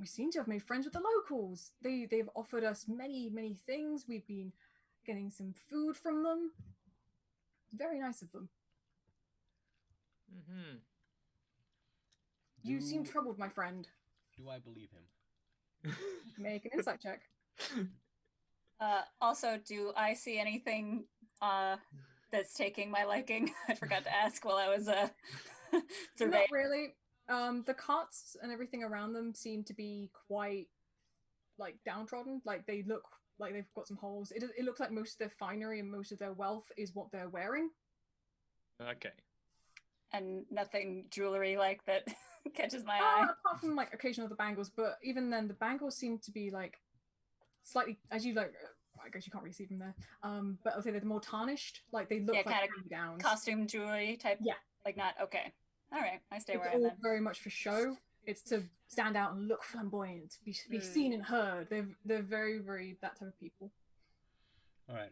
seem to have made friends with the locals. They've offered us many things. We've been getting some food from them. Very nice of them. Mm-hmm. You seem troubled, my friend. Do I believe him? Make an insight check. Also, do I see anything that's taking my liking? I forgot to ask while I was surveying. Not really. The cots and everything around them seem to be quite like downtrodden. Like they look like they've got some holes. It looks like most of their finery and most of their wealth is what they're wearing. Okay. And nothing jewelry like that catches my eye. Apart from like occasional the bangles, but even then the bangles seem to be like slightly, as you like, I guess you can't really see them there. But I'll say they're more tarnished. Like they look like kind hand gowns. Costume jewelry type. Yeah. Like not okay. All right, I stay where It's I'm all then. very much for show. It's to stand out and look flamboyant, be seen and heard. They're very that type of people. All right.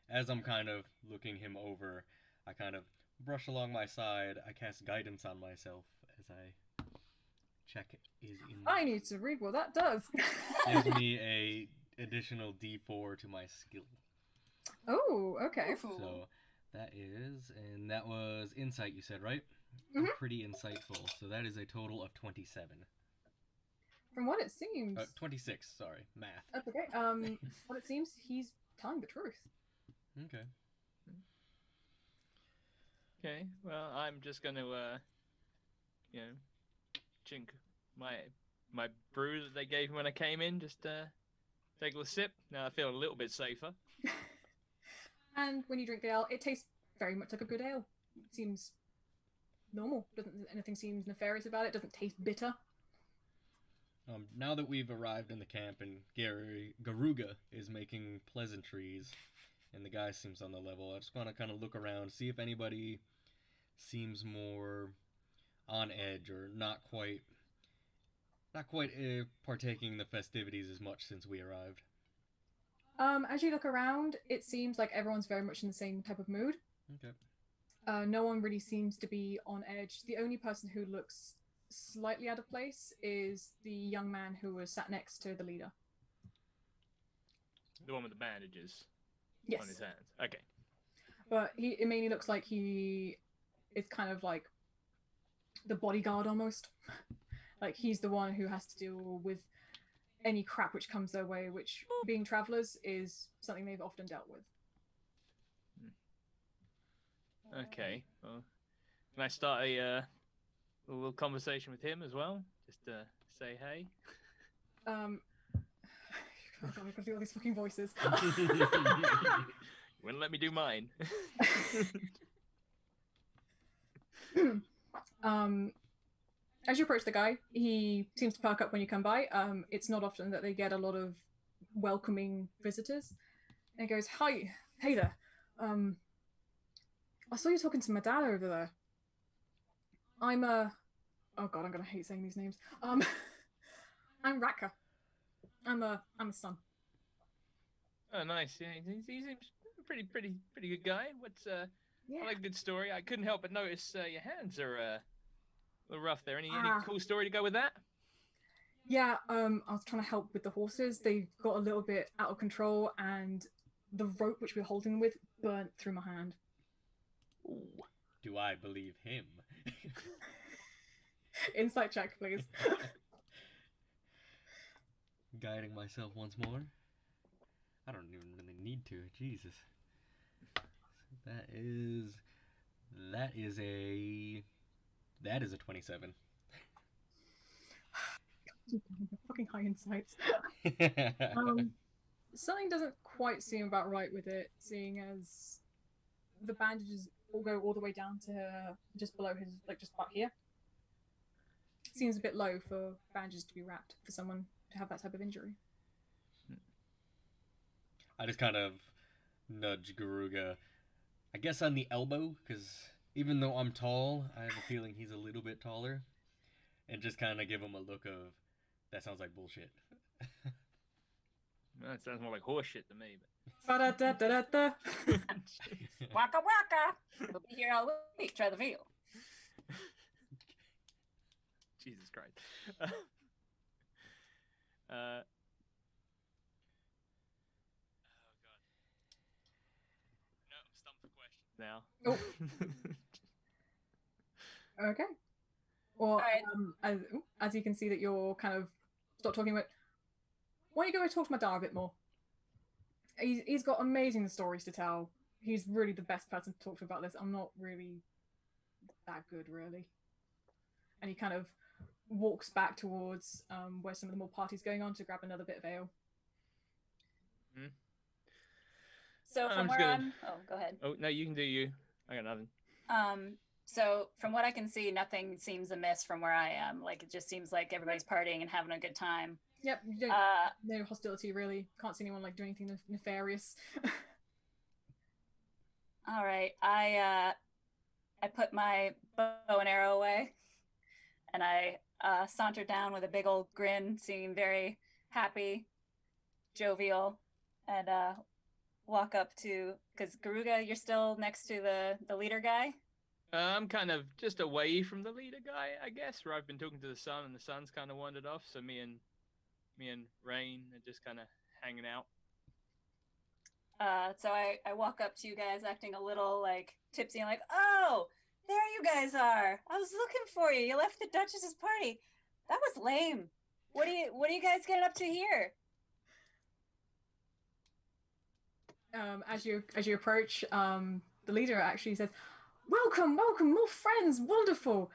As I'm kind of looking him over, I kind of brush along my side. I cast guidance on myself as I check is in. I need to read what that does. Gives me a additional D4 to my skill. Oh, okay. So that is, and that was insight. You said, right? Mm-hmm. Pretty insightful. So that is a total of 27. From what it seems. 26. Sorry, math. That's okay. What it seems, he's telling the truth. Okay. Okay. Well, I'm just gonna, you know, chink my brew that they gave me when I came in. Just take a little sip. Now I feel a little bit safer. And when you drink the ale, it tastes very much like a good ale. It seems normal. Anything seems nefarious about it. Doesn't taste bitter. Now that we've arrived in the camp and Garuga is making pleasantries and the guy seems on the level, I just want to kind of look around, see if anybody seems more on edge or not quite partaking in the festivities as much since we arrived. As you look around, it seems like everyone's very much in the same type of mood. Okay. No one really seems to be on edge. The only person who looks slightly out of place is the young man who was sat next to the leader. The one with the bandages yes. on his hands. Okay. But it mainly looks like he is kind of like the bodyguard almost. Like he's the one who has to deal with any crap which comes their way, which being travelers is something they've often dealt with. Okay. Well, can I start a little conversation with him as well? Just to say hey. God, I've got to do all these fucking voices. You wouldn't let me do mine. As you approach the guy, he seems to perk up when you come by. It's not often that they get a lot of welcoming visitors. And he goes, "Hi, hey there. I saw you talking to my dad over there. I'm oh god, I'm gonna hate saying these names. I'm Raka. I'm a son. Oh, nice. Yeah, he seems a pretty good guy. What's Yeah. I like a good story. I couldn't help but notice your hands are a little rough there. Any Ah. cool story to go with that? Yeah, I was trying to help with the horses. They got a little bit out of control, and the rope which we were holding them with burnt through my hand. Ooh. Do I believe him? Insight check, please. Guiding myself once more. I don't even really need to. Jesus. That is a 27. Fucking high insights. Something doesn't quite seem about right with it, seeing as the bandages all go all the way down to just below his, like just about here. Seems a bit low for bandages to be wrapped for someone to have that type of injury. I just kind of nudge Garuga, I guess on the elbow, because even though I'm tall, I have a feeling he's a little bit taller, and just kind of give him a look of, that sounds like bullshit. That sounds more like horse shit to me. Ba-da-da-da-da-da. Waka waka! We'll be here all week. Try the veal. Jesus Christ. No, I'm stumped for questions now. Okay. Well, Alright. as you can see that you're kind of stop talking about. Why don't you go talk to my dad a bit more? He's got amazing stories to tell. He's really the best person to talk to about this. I'm not really that good, really. And he kind of walks back towards where some of the more parties going on to grab another bit of ale. Hmm. So from where I'm... Oh, go ahead. Oh, no, you can do you. I got nothing. So from what I can see, nothing seems amiss from where I am. Like, it just seems like everybody's partying and having a good time. Yep, you don't, no hostility, really. Can't see anyone, like, doing anything nefarious. All right. I put my bow and arrow away, and I saunter down with a big old grin, seeming very happy, jovial, and walk up to, because Garuga, you're still next to the leader guy? I'm kind of just away from the leader guy, I guess, where I've been talking to the sun, and the sun's kind of wandered off, so me and Rayne are just kind of hanging out. So I walk up to you guys acting a little, like, tipsy, and like, oh, there you guys are. I was looking for you. You left the Duchess's party. That was lame. What are you guys getting up to here? As you approach, the leader actually says, welcome, more friends, wonderful.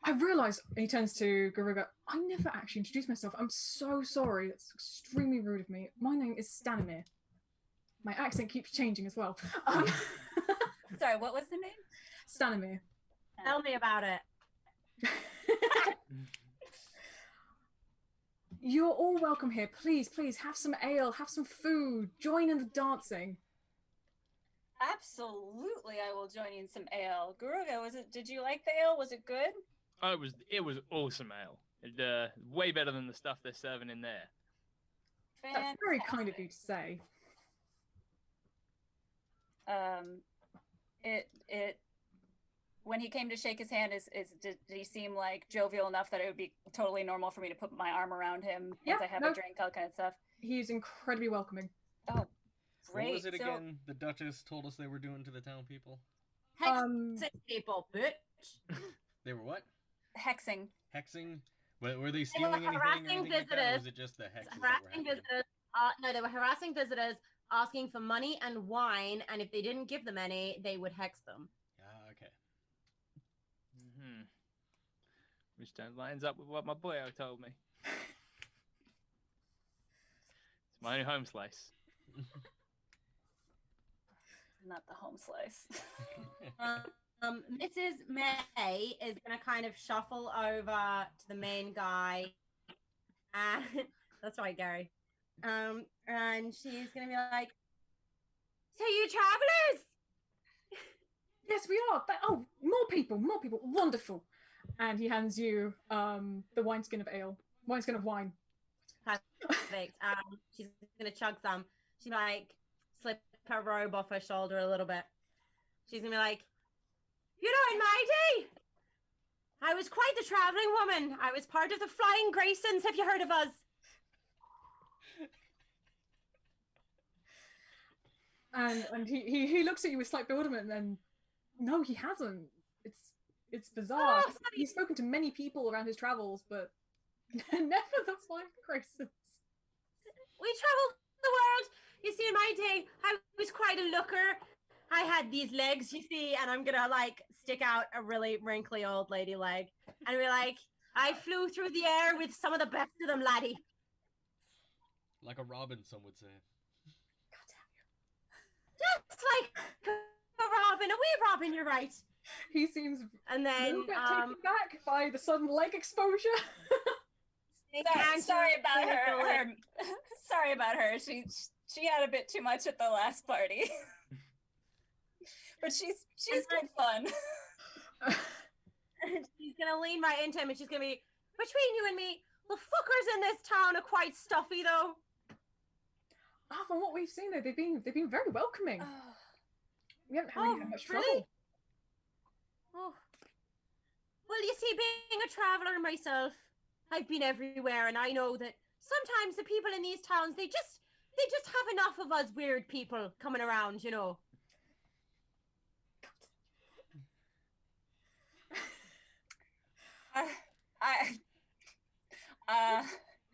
I realised, and he turns to Garuga, I never actually introduced myself. I'm so sorry. That's extremely rude of me. My name is Stanimir. My accent keeps changing as well. Sorry, what was the name? Stanimir. Tell me about it. You're all welcome here. Please, have some ale, have some food, join in the dancing. Absolutely, I will join you in some ale. Garuga, did you like the ale? Was it good? Oh, it was awesome ale. It, way better than the stuff they're serving in there. That's very kind of you to say. When he came to shake his hand, did he seem like jovial enough that it would be totally normal for me to put my arm around him once I have a drink, all kind of stuff? He's incredibly welcoming. Oh, great. What was it again the Duchess told us they were doing to the town people? Hexing people, bitch. They were what? Hexing. Hexing? Were they stealing anything or anything like that, or was it just the hexes harassing visitors. No, they were harassing visitors, asking for money and wine, and if they didn't give them any, they would hex them. Which don't lines up with what my boyo told me. It's my own home slice. Not the home slice. Mrs. May is gonna kind of shuffle over to the main guy, and that's right, Gary. And she's gonna be like, "So you travelers?" Yes, we are. Oh, more people, wonderful. And he hands you the wineskin of ale, wineskin of wine. Perfect. She's gonna chug some. She's like slip her robe off her shoulder a little bit. She's gonna be like, "You know, in my day, I was quite the traveling woman. I was part of the Flying Graysons. Have you heard of us?" And he looks at you with slight bewilderment, and no, he hasn't. It's bizarre. Oh, He's spoken to many people around his travels, but never the Flying Graysons. We traveled the world. You see, in my day, I was quite a looker. I had these legs, you see, and I'm gonna like stick out a really wrinkly old lady leg, and we're like, I flew through the air with some of the best of them, laddie. Like a robin, some would say. God damn you. Just like a robin, a wee robin. You're right. He seems And a then little bit taken back by the sudden leg exposure. Sorry about her. Sorry about her. She had a bit too much at the last party. But she's good fun. She's gonna lean right into him, and she's gonna be, "Between you and me, the fuckers in this town are quite stuffy, though." From what we've seen, though, they've been very welcoming. We haven't really had much trouble. Really? Oh. Well, you see, being a traveler myself, I've been everywhere, and I know that sometimes the people in these towns, they just have enough of us weird people coming around, you know.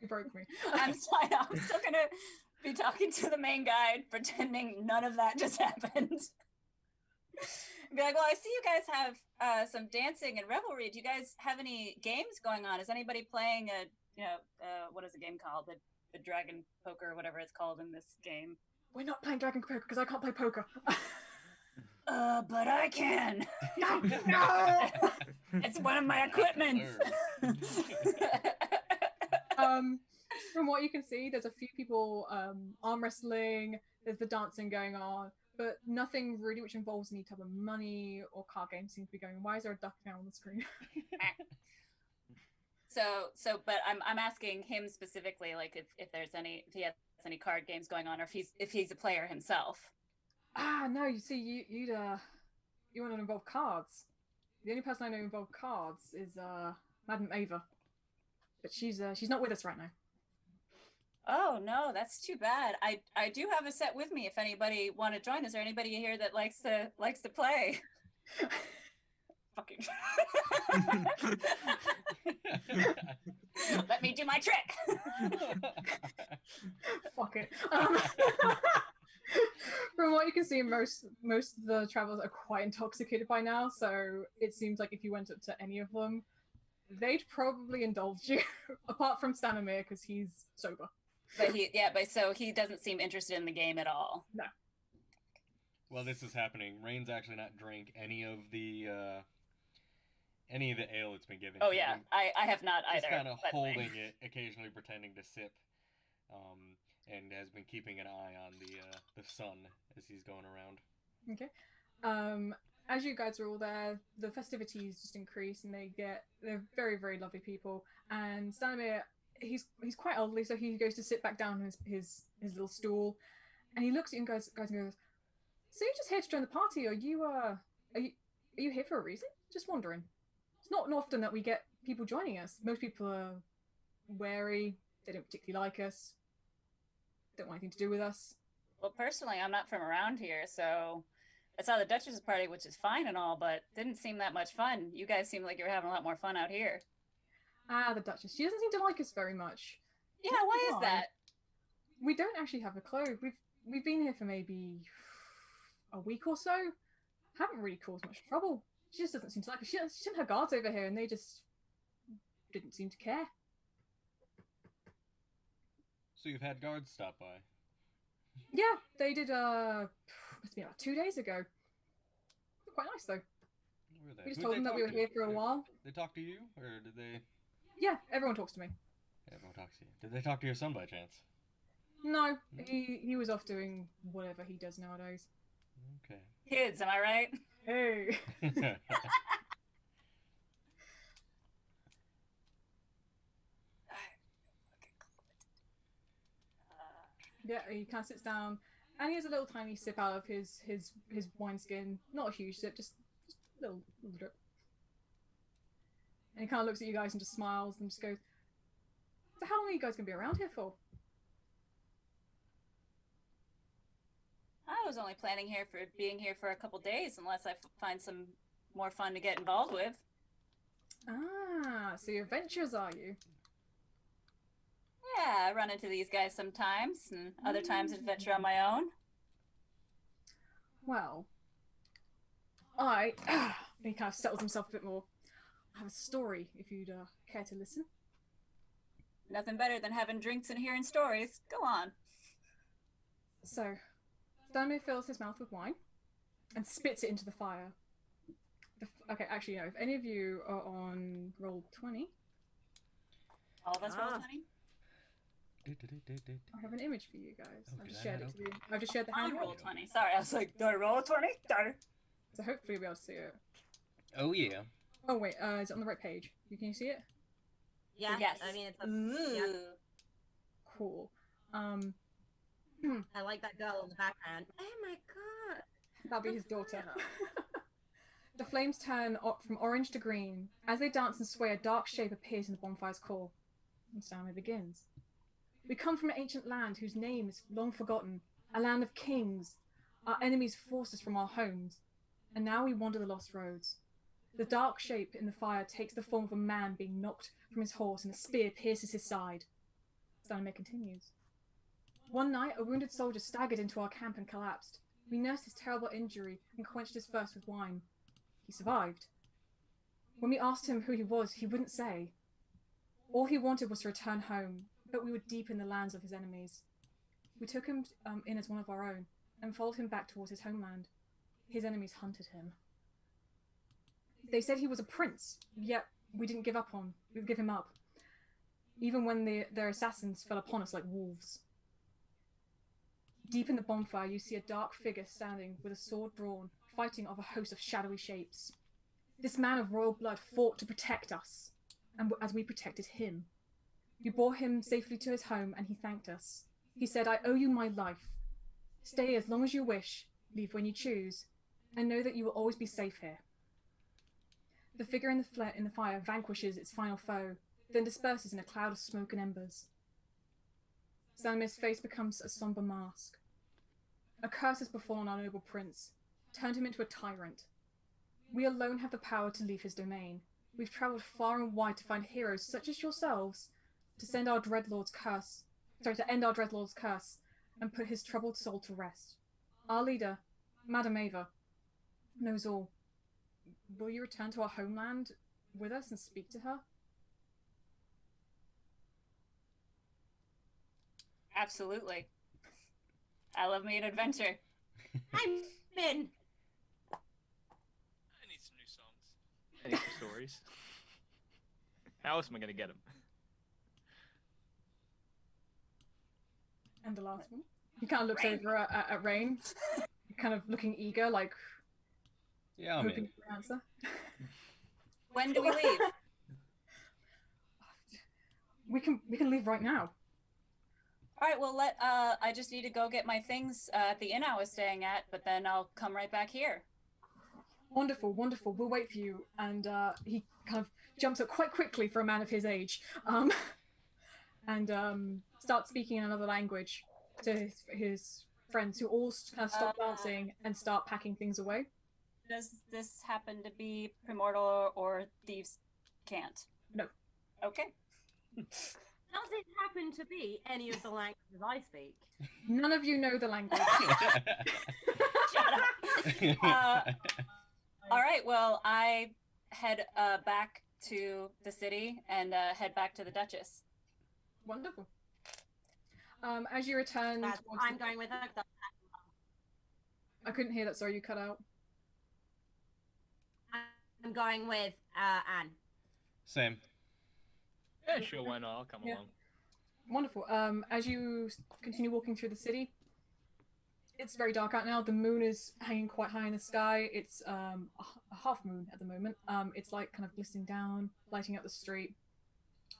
You broke me. I'm still gonna be talking to the main guide, pretending none of that just happened. Be like, well, I see you guys have some dancing and revelry. Do you guys have any games going on? Is anybody playing what is the game called? The dragon poker or whatever it's called in this game. We're not playing dragon poker because I can't play poker. But I can. No! It's one of my equipments. From what you can see, there's a few people arm wrestling. There's the dancing going on, but nothing really which involves any type of money or card games seems to be going. Why is there a duck now on the screen? But I'm asking him specifically, like if he has any card games going on, or if he's a player himself. No, you see, you want to involve cards. The only person I know involved cards is Madam Ava, but she's not with us right now. Oh no, that's too bad. I do have a set with me. If anybody want to join, is there anybody here that likes to play? Fucking. Let me do my trick. Fuck it. From what you can see, most of the travelers are quite intoxicated by now, so it seems like if you went up to any of them, they'd probably indulge you, apart from Stanimir, because he's sober. But so he doesn't seem interested in the game at all. No. Well, this is happening. Rayne's actually not drank any of the ale that's been given. Oh yeah, I have not either. Just kind of holding it, occasionally pretending to sip, and has been keeping an eye on the sun as he's going around. Okay. As you guys are all there, the festivities just increase, and they're very, very lovely people. And Stanimir, he's quite elderly, so he goes to sit back down on his little stool, and he looks at you and goes, "So you're just here to join the party? Are you here for a reason? Just wondering. It's not often that we get people joining us. Most people are wary. They don't particularly like us. Don't want anything to do with us." Well, personally, I'm not from around here, so I saw the Duchess's party, which is fine and all, but didn't seem that much fun. You guys seem like you're having a lot more fun out here. The Duchess. She doesn't seem to like us very much. Yeah, why is that? We don't actually have a clue. We've been here for maybe a week or so. Haven't really caused much trouble. She just doesn't seem to like us. She sent her guards over here, and they just didn't seem to care. So you've had guards stop by. Yeah, they did, must be about 2 days ago. Quite nice, though. Who were they? We just Who'd told they them that talk we were to? here for a while. They talk to you, or did they? Yeah, everyone talks to me. Everyone talks to you. Did they talk to your son by chance? No, he was off doing whatever he does nowadays. Okay. Kids, am I right? Hey. Yeah, he kind of sits down, and he has a little tiny sip out of his wineskin. Not a huge sip, just a little drip. And he kind of looks at you guys and just smiles and just goes, "So how long are you guys gonna be around here for?" I was only planning being here for a couple days, unless I find some more fun to get involved with. Ah, so you're adventurers, are you? Yeah, I run into these guys sometimes, and other times adventure on my own. Well, he kind of settles himself a bit more. I have a story, if you'd care to listen. Nothing better than having drinks and hearing stories. Go on. So, Stanmir fills his mouth with wine and spits it into the fire. Okay, actually, no. If any of you are on roll 20, All of us roll 20? I have an image for you guys. Oh, I've just did I shared not it to you. I've just shared the I hand. roll 20. Sorry, I was like, do I roll a 20? Darn it. So hopefully you'll be able to see it. Oh yeah. Oh wait, is it on the right page? Can you see it? Yeah. Yes. I mean, it's Ooh. Cool. I like that girl in the background. Oh my god. That'll be his daughter. The flames turn from orange to green. As they dance and sway, a dark shape appears in the bonfire's core. And Stanmir begins. We come from an ancient land whose name is long forgotten, a land of kings. Our enemies forced us from our homes, and now we wander the lost roads. The dark shape in the fire takes the form of a man being knocked from his horse, and a spear pierces his side. Stanmir continues. One night, a wounded soldier staggered into our camp and collapsed. We nursed his terrible injury and quenched his thirst with wine. He survived. When we asked him who he was, he wouldn't say. All he wanted was to return home, but we were deep in the lands of his enemies. We took him in as one of our own and followed him back towards his homeland. His enemies hunted him. They said he was a prince, yet we didn't give him up, even when their assassins fell upon us like wolves. Deep in the bonfire, you see a dark figure standing with a sword drawn, fighting off a host of shadowy shapes. This man of royal blood fought to protect us, and as we protected him. We bore him safely to his home, and he thanked us. He said, "I owe you my life. Stay as long as you wish, leave when you choose, and know that you will always be safe here." The figure in the fire vanquishes its final foe, then disperses in a cloud of smoke and embers. Stanmir's face becomes a somber mask. A curse has befallen our noble prince, turned him into a tyrant. We alone have the power to leave his domain. We've travelled far and wide to find heroes such as yourselves, to end our Dreadlord's curse, and put his troubled soul to rest. Our leader, Madame Ava, knows all. Will you return to our homeland with us and speak to her? Absolutely. I love me an adventure. I'm in. I need some new songs. I need some stories. How else am I going to get them? And the last one. He kind of looks Rayne. over at Rayne, kind of looking eager, like Yeah, I'm hoping in. for an answer. When do we leave? We can leave right now. All right, well, I just need to go get my things at the inn I was staying at, but then I'll come right back here. Wonderful, wonderful. We'll wait for you. And he kind of jumps up quite quickly for a man of his age, and starts speaking in another language to his friends, who all kind of stop dancing and start packing things away. Does this happen to be Primordial or Thieves' Cant? No. Okay. Does it happen to be any of the languages I speak? None of you know the language. Shut up. All right, well, I head back to the city and head back to the Duchess. Wonderful. As you return towards I'm going with her. I couldn't hear that, sorry, you cut out. I'm going with Anne. Same. Yeah, sure, why not? I'll come Yeah. along. Wonderful. As you continue walking through the city, it's very dark out now. The moon is hanging quite high in the sky. It's a half moon at the moment. It's like kind of glistening down, lighting up the street.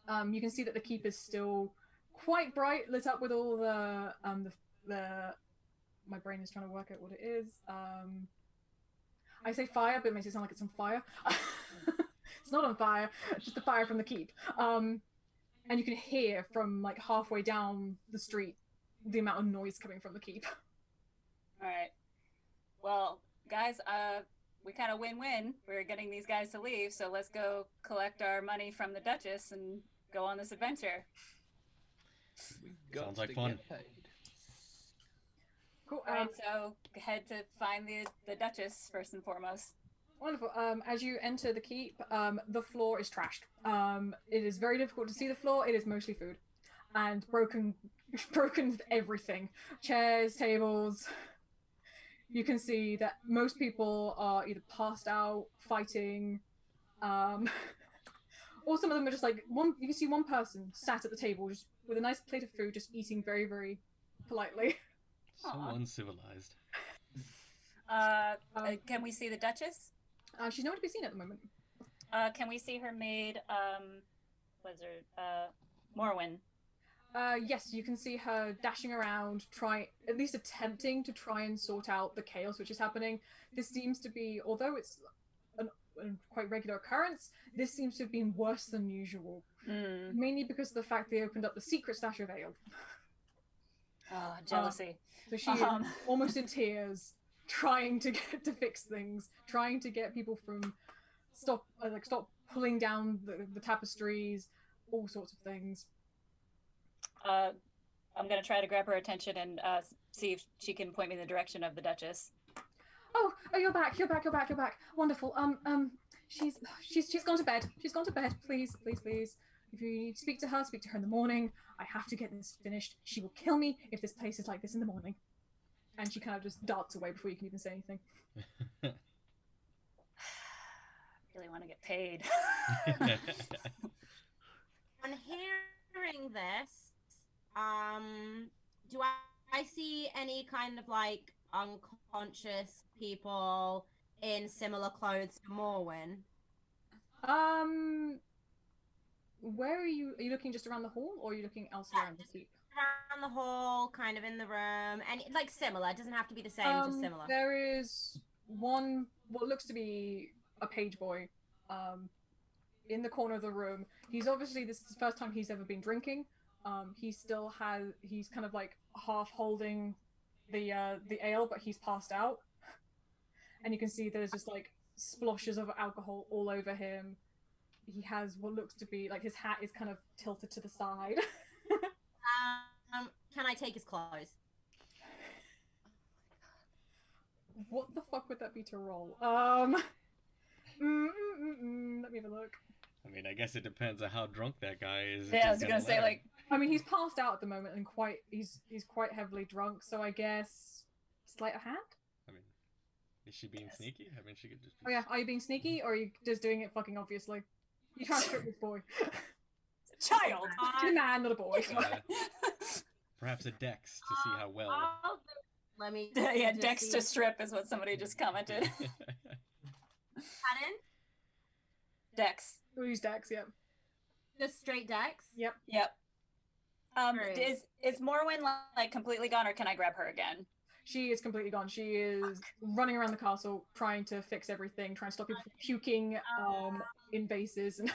You can see that the keep is still quite bright, lit up with all the my brain is trying to work out what it is. I say fire, but it makes it sound like it's on fire. It's not on fire, it's just the fire from the keep. And you can hear from like halfway down the street the amount of noise coming from the keep. All right. Well, guys, we kind of win-win. We're getting these guys to leave, so let's go collect our money from the Duchess and go on this adventure. Sounds like fun. Cool. All right, so head to find the Duchess first and foremost. Wonderful. As you enter the keep, the floor is trashed. It is very difficult to see the floor. It is mostly food and broken everything. Chairs, tables. You can see that most people are either passed out, fighting, or some of them are just like one. You can see one person sat at the table just with a nice plate of food, just eating very, very politely. So uncivilized. Can we see the Duchess? She's nowhere to be seen at the moment. Can we see her maid, Morwen? Yes, you can see her dashing around, at least attempting to try and sort out the chaos which is happening. This seems to be, although it's a quite regular occurrence, this seems to have been worse than usual. Mainly because of the fact they opened up the secret stash of ale. Oh, jealousy. So she is almost in tears, trying to fix things, trying to get people from stop pulling down the tapestries, all sorts of things. I'm gonna try to grab her attention and see if she can point me in the direction of the Duchess. Oh, you're back. Wonderful. She's gone to bed. She's gone to bed. Please. If you need to speak to her in the morning. I have to get this finished. She will kill me if this place is like this in the morning. And she kind of just darts away before you can even say anything. Really want to get paid. On hearing this, do I see any kind of like unconscious people in similar clothes to Morwen? Where are you? Are you looking just around the hall, or are you looking elsewhere in the keep? Around the hall, kind of in the room, and like similar. It doesn't have to be the same, just similar. There is one, what looks to be a page boy, in the corner of the room. He's obviously, this is the first time he's ever been drinking. He's kind of like half holding the ale, but he's passed out. And you can see there's just like sploshes of alcohol all over him. He has what looks to be like his hat is kind of tilted to the side. Can I take his clothes? What the fuck would that be to roll? Let me have a look. I mean, I guess it depends on how drunk that guy is. Yeah, I was gonna say, like, I mean, he's passed out at the moment and he's quite heavily drunk, so I guess sleight of hand? I mean, is she being sneaky? I mean, she could just be... Oh yeah, are you being sneaky, or are you just doing it fucking obviously? You trying to trick this boy. It's a child! She's a man, not a boy. Perhaps a dex to see how well... Let me... Yeah, dex to strip is what somebody just commented. Pardon? Dex. We'll use dex, yep. Just straight dex? Yep. Is Morwen like completely gone, or can I grab her again? She is completely gone. She is running around the castle, trying to fix everything, trying to stop people from puking in vases. And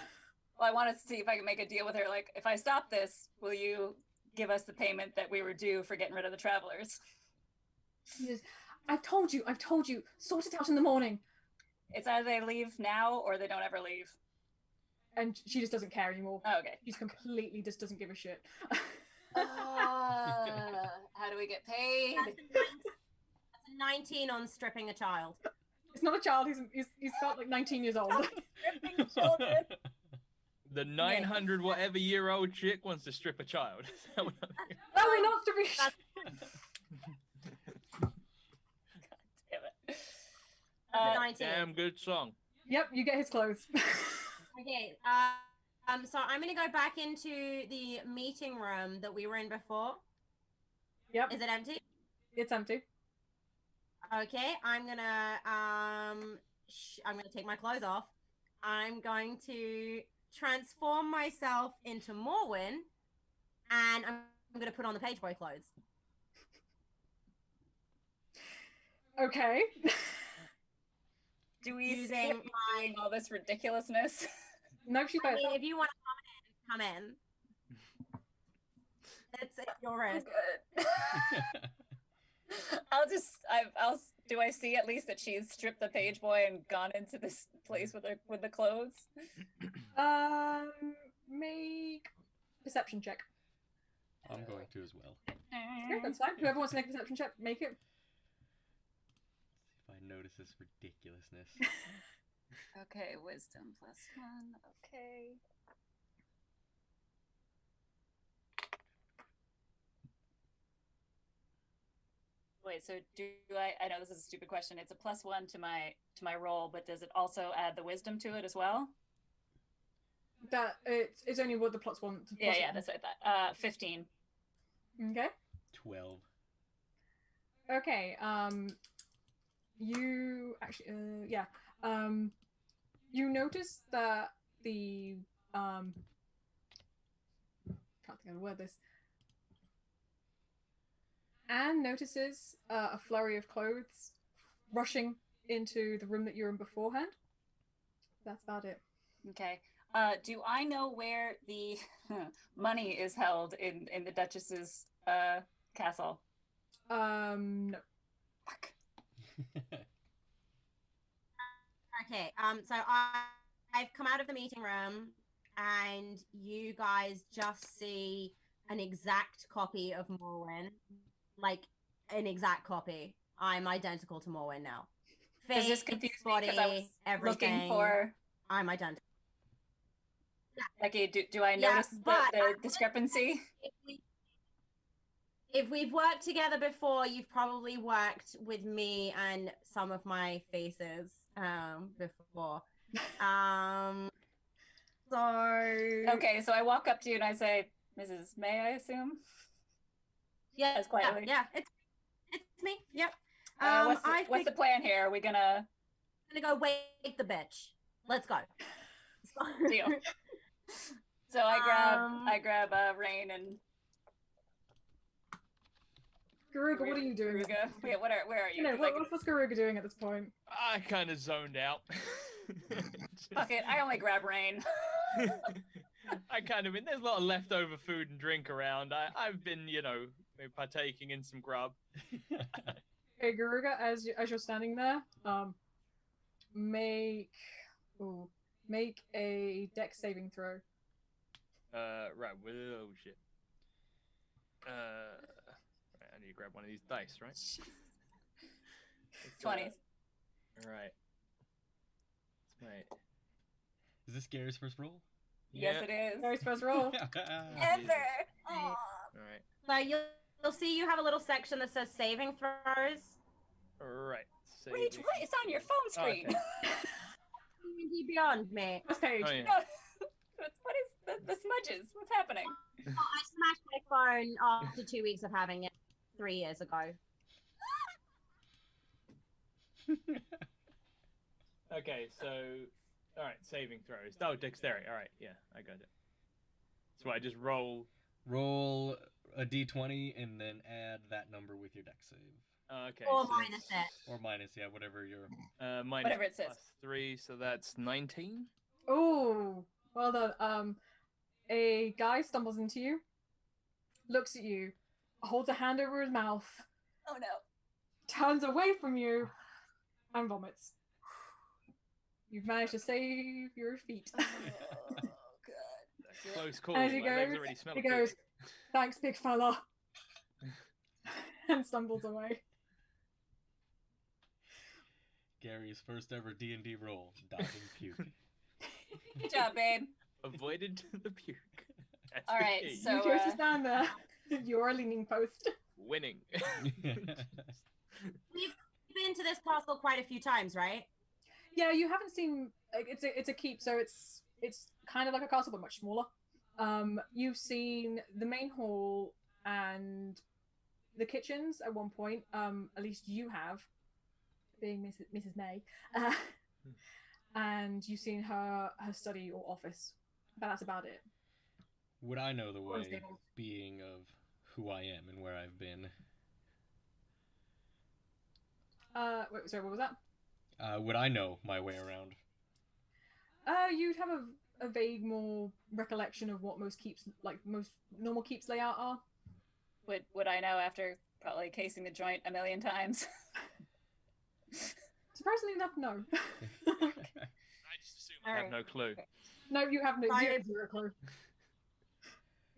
well, I wanted to see if I can make a deal with her. Like, if I stop this, will you give us the payment that we were due for getting rid of the travelers? I've told you. Sort it out in the morning. It's either they leave now or they don't ever leave. And she just doesn't care anymore. Oh, okay. She's completely just doesn't give a shit. How do we get paid? That's a 19 on stripping a child. It's not a child. He's about like 19 years old. Stripping children. The 900 whatever year old chick wants to strip a child. Is that what I'm hearing? No, we're not to be. Damn it. That's a 19. Damn good song. Yep, you get his clothes. Okay. So I'm gonna go back into the meeting room that we were in before. Yep, Is it empty? it's empty. Okay. I'm gonna take my clothes off. I'm going to transform myself into Morwen, and I'm gonna put on the page boy clothes. Okay. Do we see Using him doing all this ridiculousness? No, she's I by mean, herself. if you want to come in. It's at your I'm risk. good. Do I see at least that she's stripped the page boy and gone into this place with the clothes? Make perception check. I'm going to as well. Yeah, that's fine. Whoever wants to make a perception check, make it. If I notice this ridiculousness. Okay, wisdom +1. Okay. Wait, so do I know this is a stupid question. It's a +1 to my roll, but does it also add the wisdom to it as well? That it's only what the plots want. Yeah, that's what I thought. 15. Okay. 12. Okay. You actually, you notice that the can't think of the word this. Anne notices a flurry of clothes rushing into the room that you're in beforehand. That's about it. Okay. Do I know where the money is held in the Duchess's castle? No. Fuck. Okay. So I've come out of the meeting room, and you guys just see an exact copy of Morwen, like an exact copy. I'm identical to Morwen now. Does this Face, confuse me body, because I was everything. looking for I'm identical. Becky? Do I Yeah, notice but the discrepancy? If we've worked together before, you've probably worked with me and some of my faces before. So Okay, so I walk up to you and I say, Mrs. May, I assume? yeah, As quietly. yeah, it's me. Yep. What's the plan here? Are we gonna go wake the bitch? Let's go. deal? So I grab Rayne and Garuga, what are you doing? Garuga. Yeah, where are you? You know, 'Cause I could- what's Garuga doing at this point? I kind of zoned out. Fuck it, I only grab Rayne. There's a lot of leftover food and drink around. I've been, partaking in some grub. Okay, Garuga, as you're standing there, make a dex saving throw. Right. Oh shit. Right, I need to grab one of these dice, right? 20s. Right. Mate. Is this Gary's first roll? Yes, it is. Gary's first roll. Ever. Aw. Alright. So you'll see you have a little section that says saving throws. Alright. Wait, what? It's on your phone screen. Okay. D&D Beyond, mate. First page. Oh, yeah. No. What is the smudges? What's happening? I smashed my phone after 2 weeks of having it 3 years ago. Okay, so alright, saving throws. Oh, dexterity. Alright, yeah, I got it. So I just roll. Roll a d20 and then add that number with your dex save. Okay. Or so minus it's, it. Or minus, yeah, whatever your... minus Whatever it says. +3, so that's 19. Oh, well done. A guy stumbles into you, looks at you, holds a hand over his mouth, Oh no. turns away from you, and vomits. You've managed to save your feet. Oh god. Close call. As he My legs goes, already smell he of feet. goes, "Thanks, big fella," and stumbles away. Gary's first ever D&D roll, dodging puke. Good job, babe. avoided the puke. That's All the right, key. so you chose to stand there. You're a leaning post. Winning. We've been to this castle quite a few times, right? Yeah, you haven't seen. Like, it's a keep, so it's kind of like a castle but much smaller. You've seen the main hall and the kitchens at one point. At least you have, being Mrs. May, and you've seen her study or office. But that's about it. Would I know the Or way, stable. being of who I am and where I've been? Wait, sorry, what was that? Would I know my way around? You'd have a vague more recollection of what most keeps, like most normal keeps layout are. would I know after probably casing the joint a million times? Surprisingly enough, no. I just assume I have Alright. no clue. No, you have no Fire- zero clue.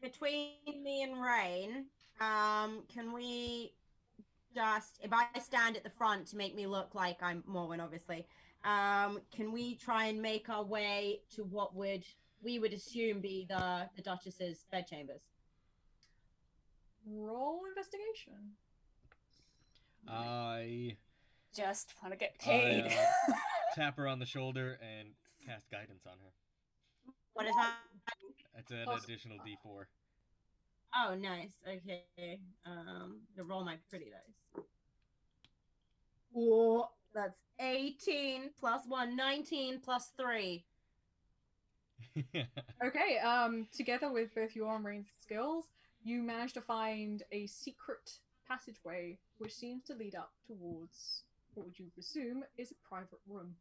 Between me and Rayne, can we just, if I stand at the front to make me look like I'm Morwen, obviously, can we try and make our way to what we would assume be the Duchess's bedchambers? Roll investigation. I Just want to get paid. tap her on the shoulder and cast guidance on her. What is that? It's an Awesome. additional D4. Oh, nice. Okay. To roll my pretty dice. Whoa, that's 18 plus 1, 19 plus 3. Okay, together with both your and Rayne's skills, you manage to find a secret passageway which seems to lead up towards what would you presume is a private room.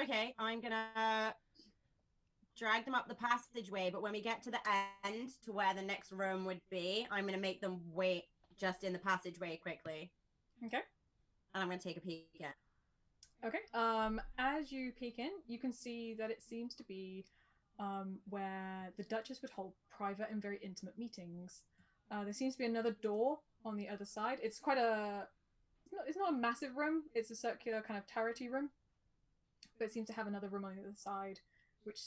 Okay, I'm gonna drag them up the passageway, but when we get to the end to where the next room would be, I'm gonna make them wait just in the passageway quickly. Okay. And I'm gonna take a peek at. Okay. As you peek in, you can see that it seems to be where the Duchess would hold private and very intimate meetings. There seems to be another door on the other side. It's quite a. It's not a massive room. It's a circular kind of turrety room, but it seems to have another room on the other side, which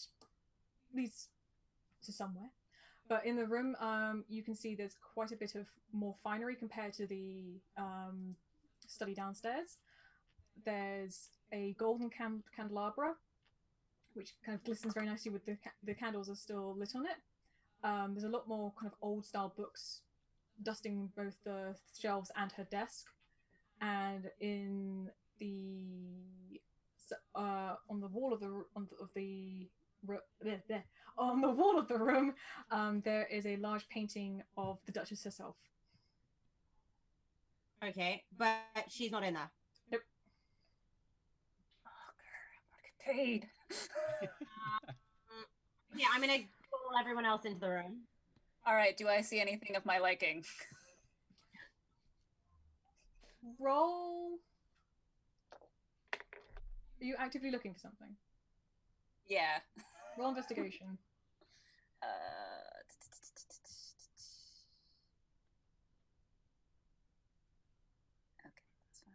leads to somewhere. But in the room, you can see there's quite a bit of more finery compared to the study downstairs. There's a golden candelabra, which kind of glistens very nicely with the candles are still lit on it. There's a lot more kind of old style books dusting both the shelves and her desk. And in the on the wall of the room, there is a large painting of the Duchess herself. Okay, but she's not in there. Paid. Yeah, I'm gonna call everyone else into the room. All right, do I see anything of my liking? Roll. Are you actively looking for something? Yeah. Roll investigation. Okay, +1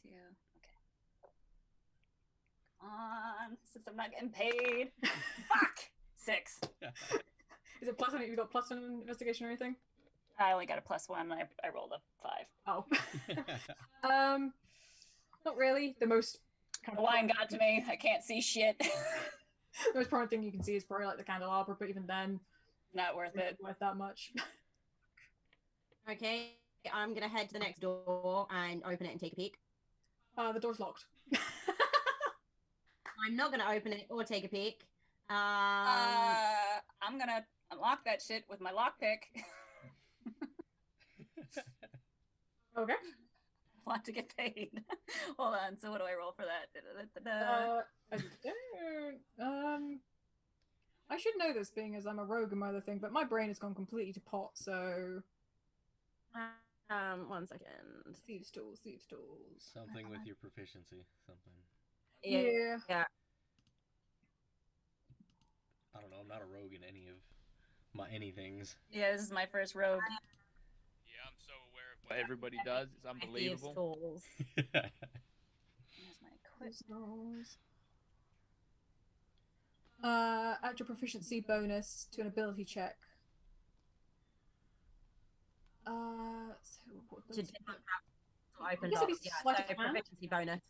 +2. Okay. Come on, since I'm not getting paid. Fuck! 6. Is it +1? You got +1 investigation or anything? I only got a +1. I rolled a 5. Oh. Not really. The most kind The of wine got to me. I can't see shit. the most prominent thing you can see is probably like the candelabra, but even then, Not worth it's it. not worth that much. Okay, I'm gonna head to the next door and open it and take a peek. The door's locked. I'm not gonna open it or take a peek. I'm gonna unlock that shit with my lockpick. Okay. Want to get paid. Hold on. So what do I roll for that? I don't. I should know this, being as I'm a rogue and my other thing, but my brain has gone completely to pot. So 1 second. thieves' tools. Something with your proficiency. Something. Yeah. I don't know. I'm not a rogue in any of my anythings. Yeah, this is my first rogue. Yeah, I'm so aware of what everybody does. It's unbelievable. Here's my equip. Those. Add your proficiency bonus to an ability check. So what To does- different capital opened guess up. it'd be Yeah, sleight so of hand. proficiency bonus.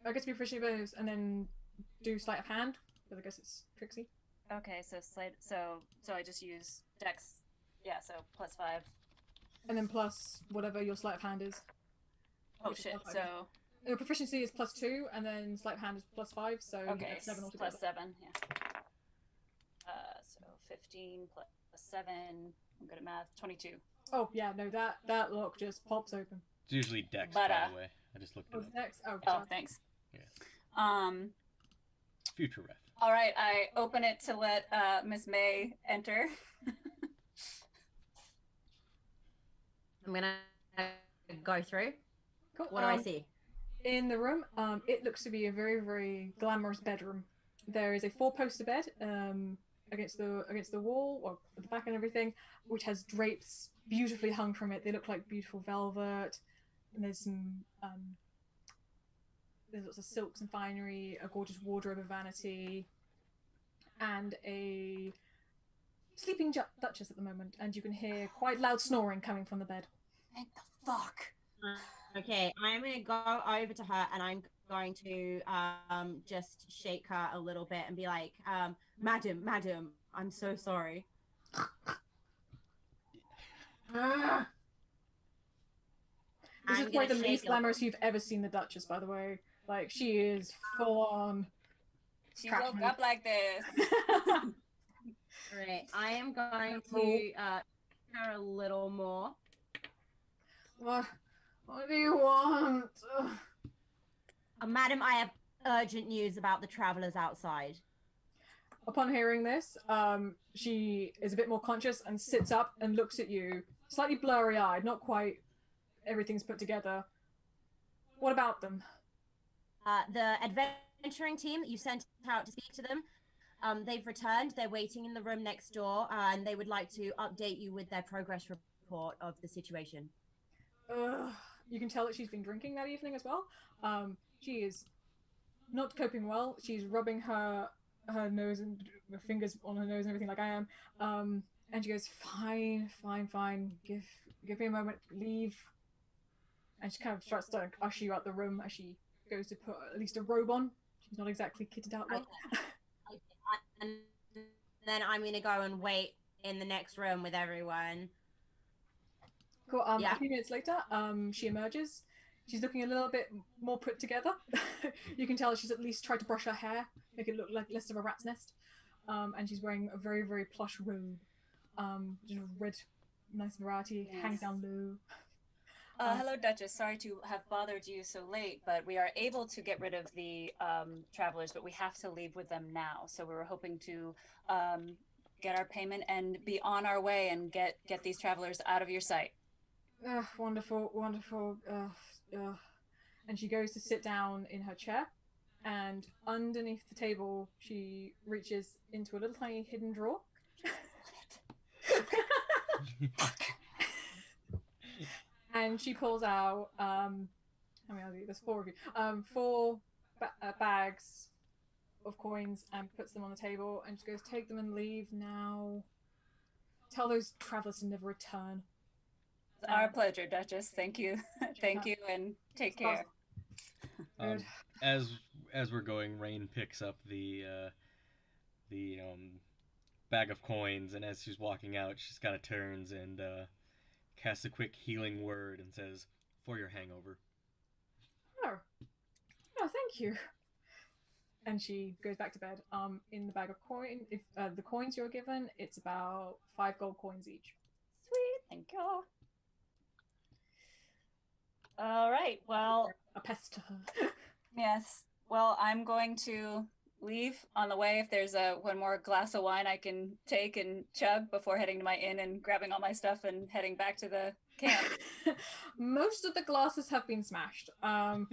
I guess it'd be proficiency bonus and then do sleight of hand, but I guess it's Trixie. Okay, so so I just use Dex. Yeah, so +5. And then plus whatever your sleight of hand is. Oh Which is shit. plus 5. So Your proficiency is +2, and then sleight of hand is +5, so you okay, get 7 altogether. +7. Yeah. So 15 +7. I'm good at math. 22. Oh yeah, no, that lock just pops open. It's usually Dex, But, by the way. I just looked Oh, it up. next. Oh, Oh, sorry. thanks. Yeah. Future ref. All right, I open it to let Miss May enter. I'm gonna go through. Cool. What do I see? In the room, it looks to be a very, very glamorous bedroom. There is a 4-poster bed against the wall, or at the back and everything, which has drapes beautifully hung from it. They look like beautiful velvet. And there's lots of silks and finery, a gorgeous wardrobe of vanity, and a sleeping duchess at the moment. And you can hear quite loud snoring coming from the bed. Thank the fuck. Okay, I'm gonna go over to her and I'm going to just shake her a little bit and be like, madam, I'm so sorry. This I'm is probably the gonna least shake glamorous you've ever seen the Duchess, by the way. Like, she is full on. She Crap woke move. up like this. Right, I am going to her a little more. What do you want? Ugh. Madam, I have urgent news about the travelers outside. Upon hearing this, she is a bit more conscious and sits up and looks at you, slightly blurry-eyed, not quite everything's put together. What about them? The adventuring team that you sent out to speak to them, they've returned. They're waiting in the room next door, and they would like to update you with their progress report of the situation. You can tell that she's been drinking that evening as well. She is not coping well. She's rubbing her nose and her fingers on her nose and everything like I am. And she goes, fine. Give me a moment. Leave. And she kind of starts to usher you out the room as she goes to put at least a robe on. She's not exactly kitted out well. Okay. And then I'm gonna go and wait in the next room with everyone. Cool. Yeah. A few minutes later, she emerges. She's looking a little bit more put together. You can tell she's at least tried to brush her hair, make it look like less of a rat's nest. And she's wearing a very, very plush robe. Just red, nice variety, Yes. hangs down low. Hello, Duchess. Sorry to have bothered you so late, but we are able to get rid of the travelers, but we have to leave with them now. So we were hoping to get our payment and be on our way and get these travelers out of your sight. Wonderful. And she goes to sit down in her chair, and underneath the table, she reaches into a little tiny hidden drawer. And she pulls out, how many are there? There's 4 of you. 4 bags of coins and puts them on the table, and she goes, take them and leave now. Tell those travelers to never return. It's our pleasure, Duchess. Thank you. Thank you, and take care. Good. As we're going, Rayne picks up the bag of coins, and as she's walking out, she just kind of turns and casts a quick healing word and says, "For your hangover." Oh, thank you. And she goes back to bed. In the bag of coin, if the coins you're given, it's about 5 gold coins each. Sweet. Thank you. All right. Well, A pest to her. yes. Well, I'm going to leave on the way. If there's one more glass of wine I can take and chug before heading to my inn and grabbing all my stuff and heading back to the camp. Most of the glasses have been smashed. There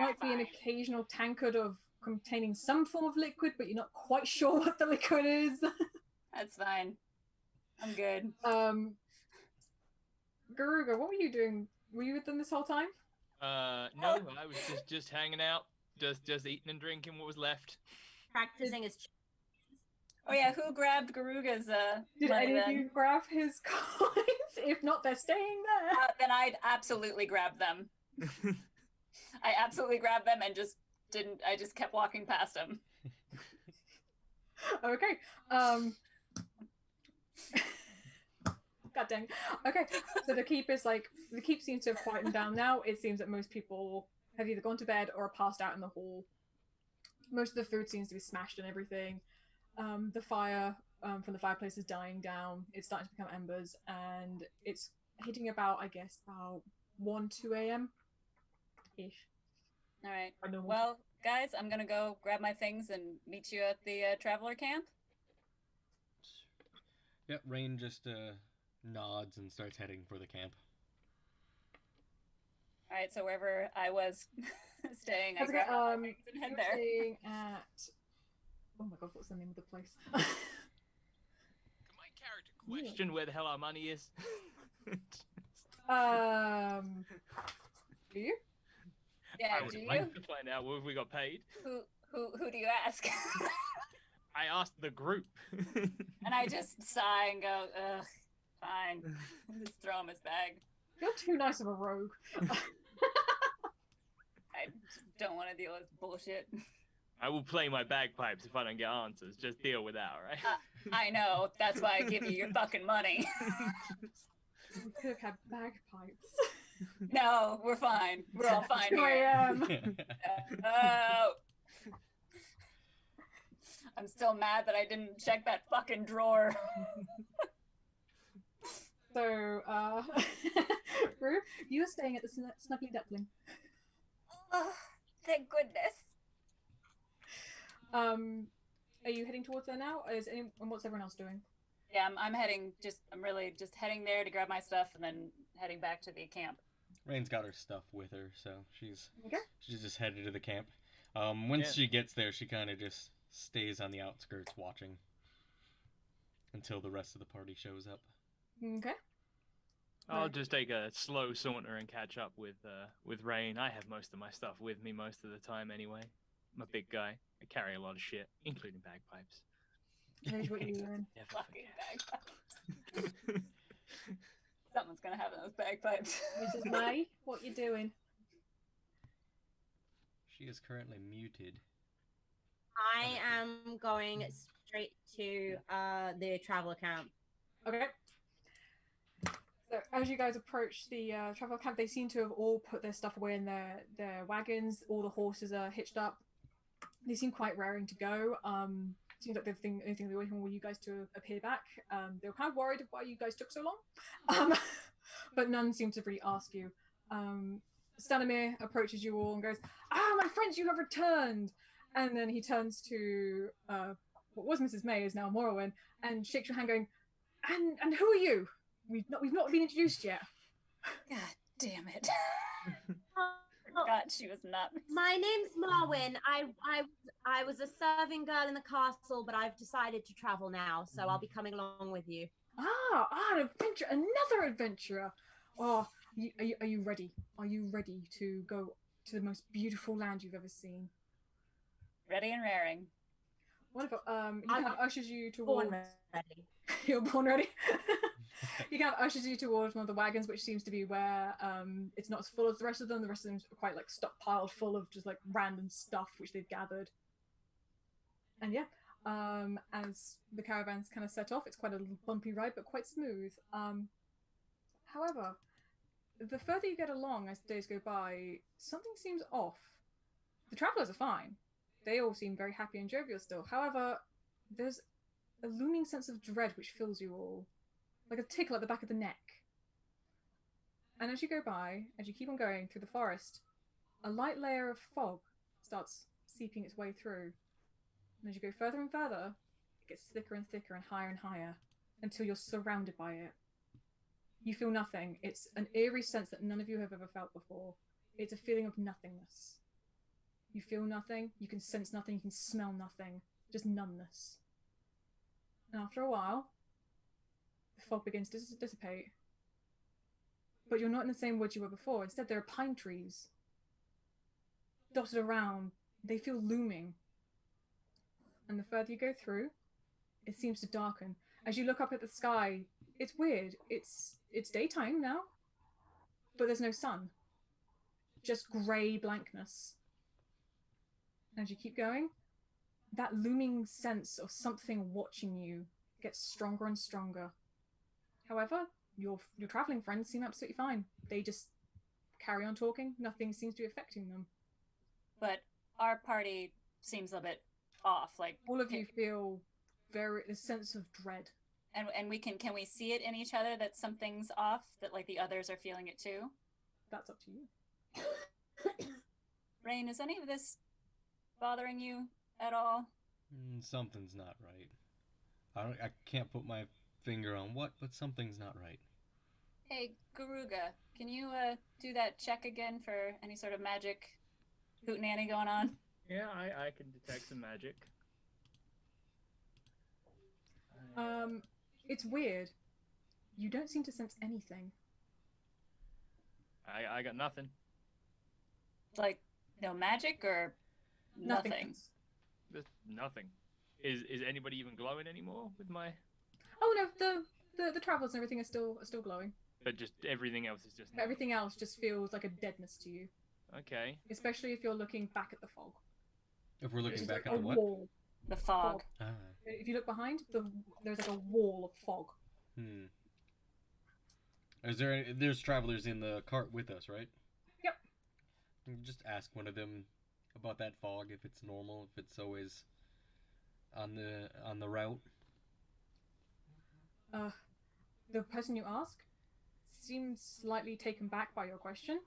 might be an occasional tankard of containing some form of liquid, but you're not quite sure what the liquid is. That's fine. I'm good. Garuga, what were you doing? Were you with them this whole time? No, I was just hanging out, just eating and drinking what was left. practicing his. Oh yeah, who grabbed Garuga's Did money any of then? you grab his coins? If not, they're staying there. Then I'd absolutely grab them. I absolutely grabbed them and just didn't. I just kept walking past them. Okay. God dang. Okay. So the keep seems to have quietened down now. It seems that most people have either gone to bed or are passed out in the hall. Most of the food seems to be smashed and everything. The fire from the fireplace is dying down. It's starting to become embers, and it's hitting about 1, 2 a.m. ish. All right. I know. Well, guys, I'm gonna go grab my things and meet you at the traveler camp. Yep, Rayne just nods and starts heading for the camp. All right. So wherever I was staying, I That's grabbed okay. my things and head You're there. staying at. Oh my god, what's the name of the place? Can my character question where the hell our money is? Do you? Yeah. I would Do you? like to find out where we got paid. Who do you ask? I asked the group. And I just sigh and go, ugh, fine. Just throw him his bag. You're too nice of a rogue. I just don't want to deal with bullshit. I will play my bagpipes if I don't get answers. Just deal with that, right? I know. That's why I give you your fucking money. We could have had bagpipes. No, we're fine. We're all fine 2 here. a.m. Oh. I'm still mad that I didn't check that fucking drawer. So, Rue, you are staying at the Snuggly Duckling. Oh, thank goodness. Are you heading towards there now? And what's everyone else doing? Yeah, I'm really just heading there to grab my stuff and then heading back to the camp. Rayne's got her stuff with her, so she's Okay. just headed to the camp. Once she gets there, she kind of just stays on the outskirts watching until the rest of the party shows up. Okay. I'll just take a slow saunter and catch up with Rayne. I have most of my stuff with me most of the time anyway. I'm a big guy. I carry a lot of shit, including bagpipes. Here's what you're doing. Never Fucking forget. bagpipes. Something's gonna happen to those bagpipes. Mrs. May, what you doing? She is currently muted. I am going straight to the traveler camp. Okay. So as you guys approach the travel camp, they seem to have all put their stuff away in their wagons. All the horses are hitched up. They seem quite raring to go. Seems like anything they were waiting for you guys to appear back. They were kind of worried why you guys took so long, but none seem to really ask you. Stanimir approaches you all and goes, my friends, you have returned!" And then he turns to what was Mrs. May is now Morrowind and shakes your hand, going, "And who are you? We've not been introduced yet." God damn it. Oh, Forgot she was not. my name's Marwyn. I was a serving girl in the castle, but I've decided to travel now, so I'll be coming along with you. An adventure, another adventurer. Oh, are you ready? Are you ready to go to the most beautiful land you've ever seen? Ready and raring. Wonderful. He I'm kind of ushers you towards. Born ready. You're born ready. He kind of ushers you towards one of the wagons, which seems to be where it's not as full as the rest of them. The rest of them are quite like stockpiled full of just like random stuff which they've gathered. And yeah, as the caravans kind of set off, it's quite a bumpy ride, but quite smooth. However, the further you get along as the days go by, something seems off. The travelers are fine. They all seem very happy and jovial still. However, there's a looming sense of dread which fills you all, like a tickle at the back of the neck. And as you go by, as you keep on going through the forest, a light layer of fog starts seeping its way through. And as you go further and further, it gets thicker and thicker and higher until you're surrounded by it. You feel nothing. It's an eerie sense that none of you have ever felt before. It's a feeling of nothingness. You feel nothing, you can sense nothing, you can smell nothing. Just numbness. And after a while, the fog begins to dissipate. But you're not in the same woods you were before. Instead, there are pine trees dotted around. They feel looming. and the further you go through, it seems to darken. As you look up at the sky, it's weird. It's daytime now, but there's no sun. Just grey blankness. As you keep going, that looming sense of something watching you gets stronger and stronger. However, your traveling friends seem absolutely fine. They just carry on talking. Nothing seems to be affecting them. But our party seems a bit off. Like All of you feel a sense of dread. and can we see it in each other that something's off, that like the others are feeling it too? That's up to you. Rayne, is any of this bothering you at all? Something's not right. I can't put my finger on what, but something's not right. Hey, Garuga, can you do that check again for any sort of magic hootenanny going on? Yeah, I can detect some magic. It's weird. You don't seem to sense anything. I got nothing. Like, no magic or nothing? There's nothing. Is anybody even glowing anymore with my? Oh no, the travelers and everything are still glowing. But just everything else is just. Everything else just feels like a deadness to you. Okay. Especially if you're looking back at the fog. If we're looking Which is back like at a the what? wall. The fog. Ah. If you look behind, there's like a wall of fog. There's travelers in the cart with us, right? Yep. Just ask one of them about that fog, if it's normal, if it's always on the route. The person you ask seems slightly taken back by your question,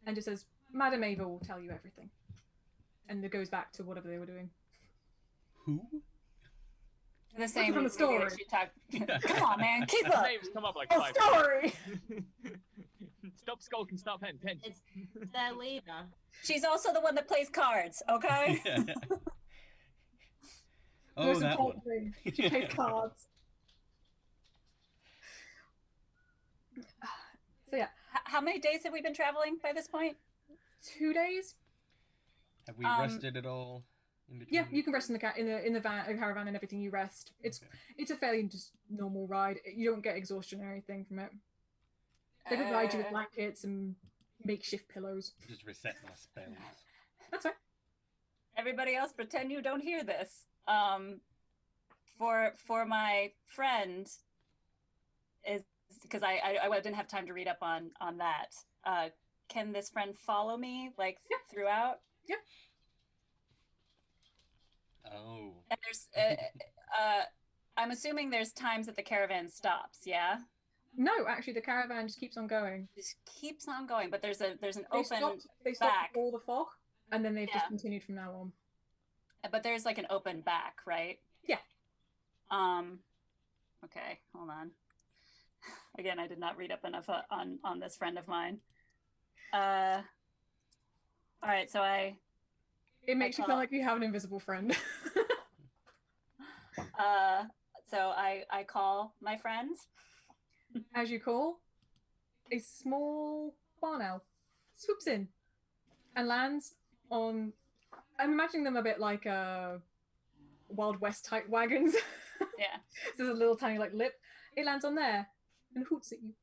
and just says, "Madam Ava will tell you everything," and it goes back to whatever they were doing. Who? The same from the story. She talked. Come on, man, keep up. Names come up like Oh, 5 story! Stop skulking, stop paying attention. It's their leader. She's also the one that plays cards, okay? Oh, Most that one. importantly, she plays cards. So yeah, How many days have we been traveling by this point? 2 days. Have we rested at all in between? Yeah, you can rest in the van, caravan, and everything. You rest. It's a fairly just normal ride. You don't get exhaustion or anything from it. They provide you with blankets and makeshift pillows. Just reset my spells. That's right. Everybody else, pretend you don't hear this. For my friend, is because I didn't have time to read up on that. Can this friend follow me throughout? Yep. Oh. And there's I'm assuming there's times that the caravan stops. Yeah. No, actually, the caravan just keeps on going. Just keeps on going, but there's an They open stopped back. before the fog, and then they've Yeah. just continued from now on. But there's like an open back, right? Yeah. Okay, hold on. Again, I did not read up enough on this friend of mine. All right, so It makes you feel like you have an invisible friend. so I call my friend. As you call, a small barn owl swoops in and lands on. I'm imagining them a bit like Wild West type wagons. Yeah. There's a little tiny lip. It lands on there and hoots at you,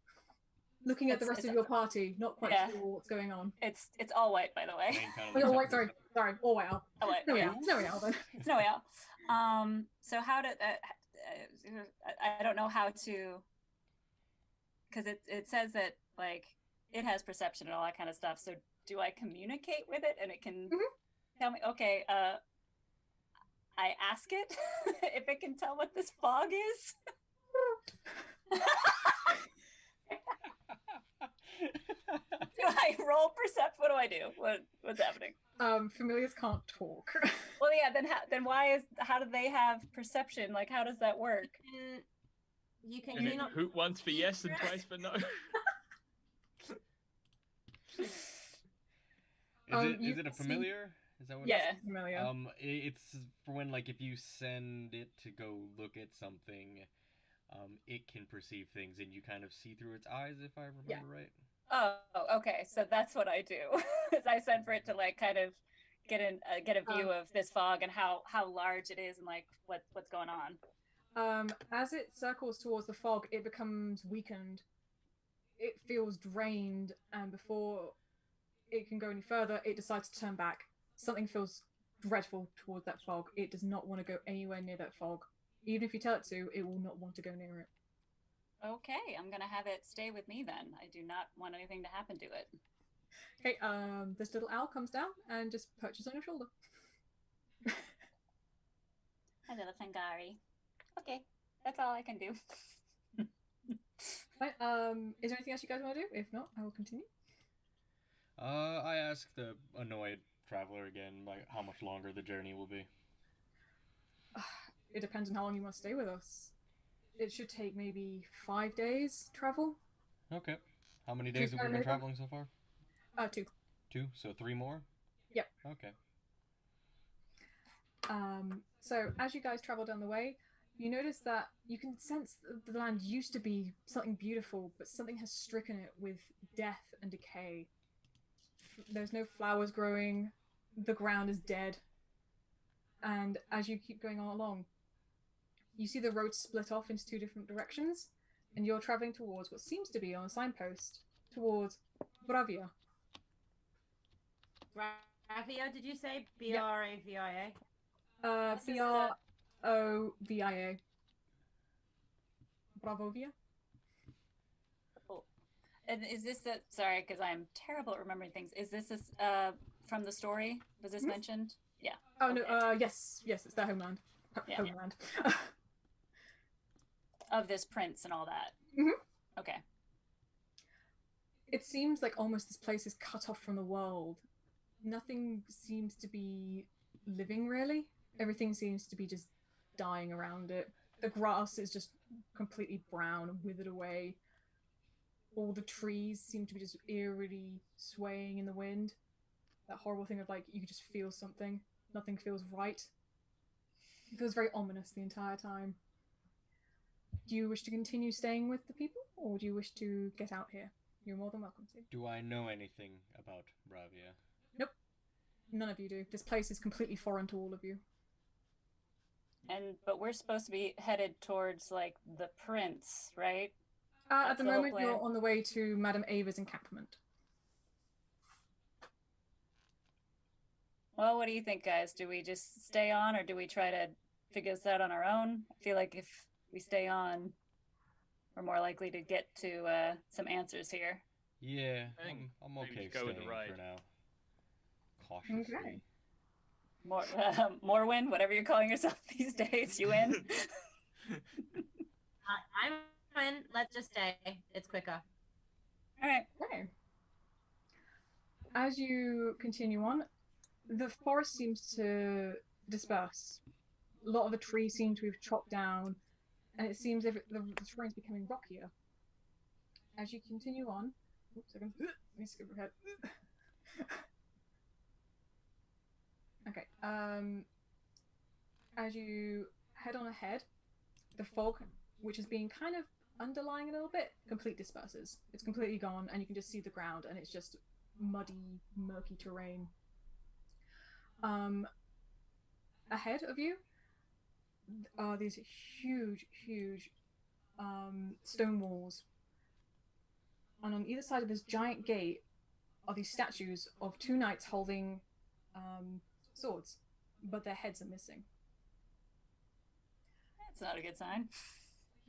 looking at the rest of your party, not quite sure what's going on. It's all white, by the way. Oh, white. Sorry, all white owl. Oh, white. Snowy owl. Snowy owl then. Snowy owl. So how did I don't know how to, because it says that it has perception and all that kind of stuff. So do I communicate with it and it can tell me? Okay. I ask it if it can tell what this fog is. Do I roll percept? What do I do? What's happening? Familiars can't talk. Well, yeah. Then how do they have perception? How does that work? You can Is it clean up. hoot once for yes and twice for no? Is it a familiar? Is that what? Yeah. Familiar. It's for when if you send it to go look at something, it can perceive things and you kind of see through its eyes, if I remember right. Oh, okay. So that's what I do. Is I send for it to kind of get a view of this fog and how large it is and like what's going on. As it circles towards the fog, it becomes weakened. It feels drained, and before it can go any further, it decides to turn back. Something feels dreadful towards that fog. It does not want to go anywhere near that fog. Even if you tell it to, it will not want to go near it. Okay, I'm gonna have it stay with me then. I do not want anything to happen to it. Okay, this little owl comes down and just perches on your shoulder. Hi, little Fangari. Okay, that's all I can do. Right, is there anything else you guys want to do? If not, I will continue. I asked the annoyed traveler again, like how much longer the journey will be. It depends on how long you want to stay with us. It should take maybe 5 days travel. Okay. How many days have we been traveling so far? 2. 2, so 3 more? Yep. Okay. So as you guys travel down the way, you notice that you can sense that the land used to be something beautiful, but something has stricken it with death and decay. There's no flowers growing, the ground is dead, and as you keep going on along, you see the road split off into 2 different directions, and you're traveling towards what seems to be on a signpost, towards Bravia. Bravia, did you say? Bravia? Brovia. Bravovia? Cool. And is this the sorry, because I'm terrible at remembering things. Is this from the story? Was this mentioned? Yeah. Oh okay. no, yes, it's their homeland. Homeland. Yeah. Of this prince and all that. Mhm. Okay. It seems like almost this place is cut off from the world. Nothing seems to be living, really. Everything seems to be just dying around it. The grass is just completely brown and withered away. All the trees seem to be just eerily swaying in the wind. That horrible thing of like, you just feel something. Nothing feels right. It feels very ominous the entire time. Do you wish to continue staying with the people, or do you wish to get out here? You're more than welcome to. Do I know anything about Bravia? Nope. None of you do. This place is completely foreign to all of you. But we're supposed to be headed towards like the prince, right? At the moment, you're on the way to Madame Ava's encampment. Well, what do you think, guys? Do we just stay on, or do we try to figure this out on our own? I feel like if we stay on, we're more likely to get to some answers here. Yeah, I think I'm okay go with staying the ride. for now. Cautiously. Okay. Morwin, whatever you're calling yourself these days, you in? I'm in. Let's just stay. It's quicker. All right. Okay. As you continue on, the forest seems to disperse. A lot of the trees seem to have chopped down, and it seems as if the terrain is becoming rockier. As you continue on, oops, let me skip ahead. Okay. As you head on ahead, the fog, which has been kind of underlying a little bit, completely disperses. It's completely gone, and you can just see the ground, and it's just muddy, murky terrain. Ahead of you are these huge stone walls, and on either side of this giant gate are these statues of 2 knights holding swords, but their heads are missing. That's not a good sign.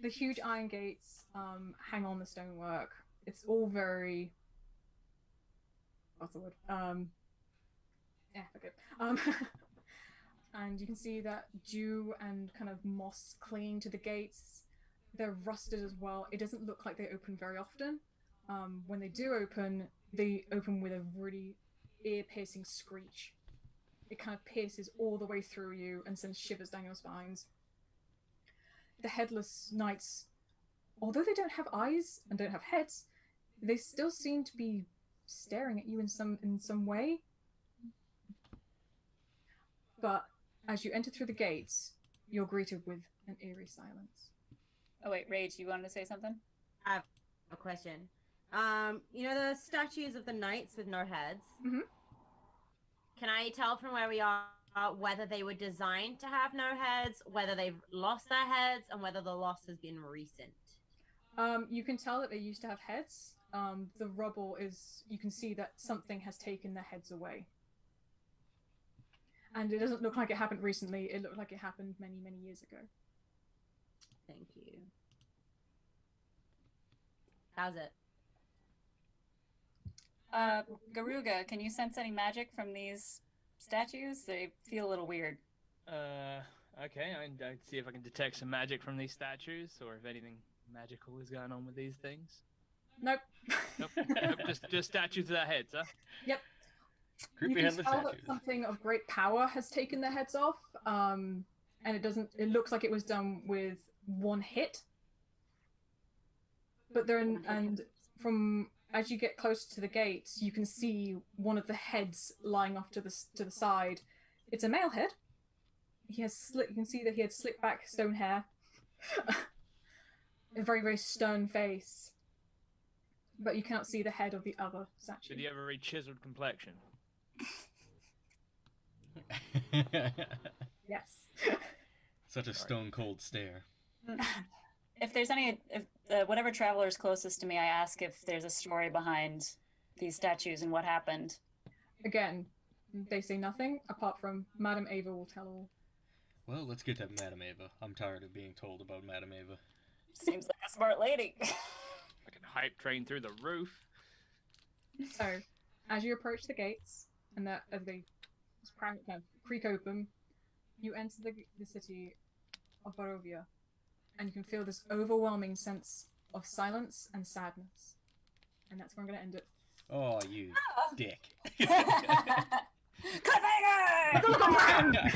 The huge iron gates hang on the stonework. It's all very... what's the word? Yeah, okay. And you can see that dew and kind of moss clinging to the gates. They're rusted as well. It doesn't look like they open very often. When they do open, they open with a really ear-piercing screech. It kind of pierces all the way through you and sends shivers down your spines. The headless knights, although they don't have eyes and don't have heads, they still seem to be staring at you in some way. But as you enter through the gates, you're greeted with an eerie silence. Oh wait, Rage, you wanted to say something? I have a question. You know the statues of the knights with no heads? Mhm. Can I tell from where we are whether they were designed to have no heads, whether they've lost their heads, and whether the loss has been recent? You can tell that they used to have heads. The rubble is, you can see that something has taken their heads away. And it doesn't look like it happened recently, it looked like it happened many, many years ago. Thank you. How's it? Garuga, can you sense any magic from these statues? They feel a little weird. Okay, I'd see if I can detect some magic from these statues, or if anything magical is going on with these things. Nope. Nope. Nope, just statues with their heads, huh? Yep. Creepy You can headless tell that statues. something of great power has taken their heads off, and it looks like it was done with one hit. But as you get closer to the gates, you can see one of the heads lying off to the side. It's a male head. You can see that he had slicked back stone hair, a very, very stern face. But you cannot see the head of the other statue. Did he have a very chiseled complexion? Yes. Such a stone cold stare. If there's whatever traveler is closest to me, I ask if there's a story behind these statues and what happened. Again, they say nothing apart from Madame Ava will tell all. Well, let's get to Madame Ava. I'm tired of being told about Madame Ava. Seems like a smart lady. Like a hype train through the roof. So, as you approach the gates, and as they kind of creak open, you enter the city of Barovia, and you can feel this overwhelming sense of silence and sadness. And that's where I'm going to end it. Oh, you dick. Cliffhanger!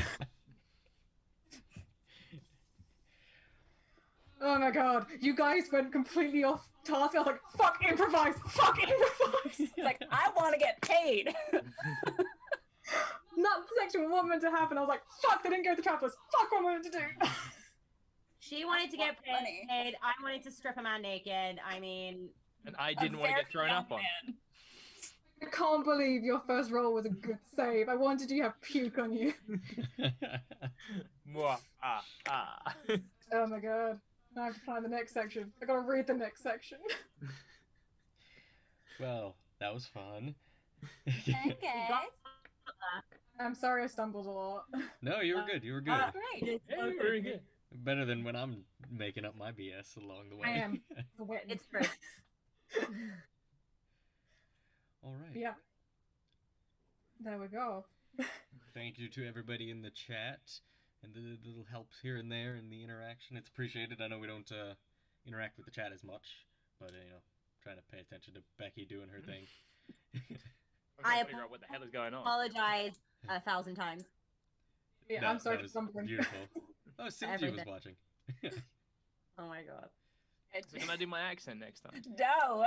Oh my god, you guys went completely off task. I was like, fuck improvise! Fuck improvise! It's like, I want to get paid. Not the section one meant to happen. I was like, fuck, they didn't go with the travelers. Fuck what I wanted to do. She wanted to get Funny. paid. I wanted to strip a man naked. I mean, And I didn't want to get thrown up on. Man. I can't believe your first roll was a good save. I wanted you to have puke on you. Mwah, ah. Oh my god. Now I have to find the next section. I gotta read the next section. Well, that was fun. Okay. I'm sorry I stumbled a lot. No, you were good. You were good. great. Yeah, very good. Better than when I'm making up my BS along the way. I am. The wit. It's true. All right. Yeah. There we go. Thank you to everybody in the chat and the little helps here and there and the interaction. It's appreciated. I know we don't interact with the chat as much, but trying to pay attention to Becky doing her thing. I'm trying to figure out what the hell is going on. Apologize 1,000 times. Yeah, No, I'm sorry that for was stumbling. beautiful. Oh, Cynthia was Everything. watching. Oh my god. So can I do my accent next time? No,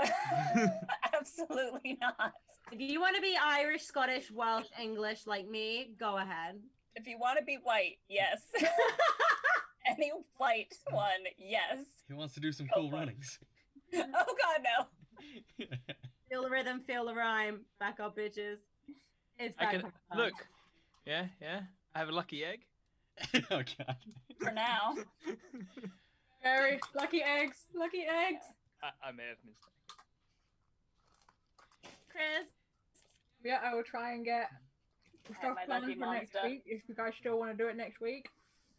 absolutely not. If you want to be Irish, Scottish, Welsh, English like me, go ahead. If you want to be white, yes. Any white one, yes. He wants to do some cool runnings. Oh God, no. Feel the rhythm, feel the rhyme. Back up, bitches. It's I back can up. look. Yeah. I have a lucky egg. Oh god. For now. Very lucky eggs. Lucky eggs. I may have missed Chris. Yeah, I will try and get stuff my planned lucky for next monster. week. If you guys still want to do it next week.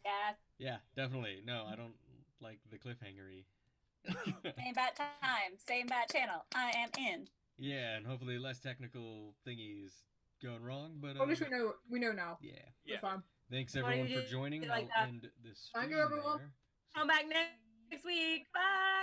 Yeah. Yeah, definitely. No, I don't like the cliffhangery. Same bat time, same bat channel. I am in. Yeah, and hopefully less technical thingies going wrong, but At least we know now. yeah. Yeah. That's fine. Thanks Why everyone do for you do joining. it like I'll that? end this Thank you, stream everyone. there. Come back next week. Bye.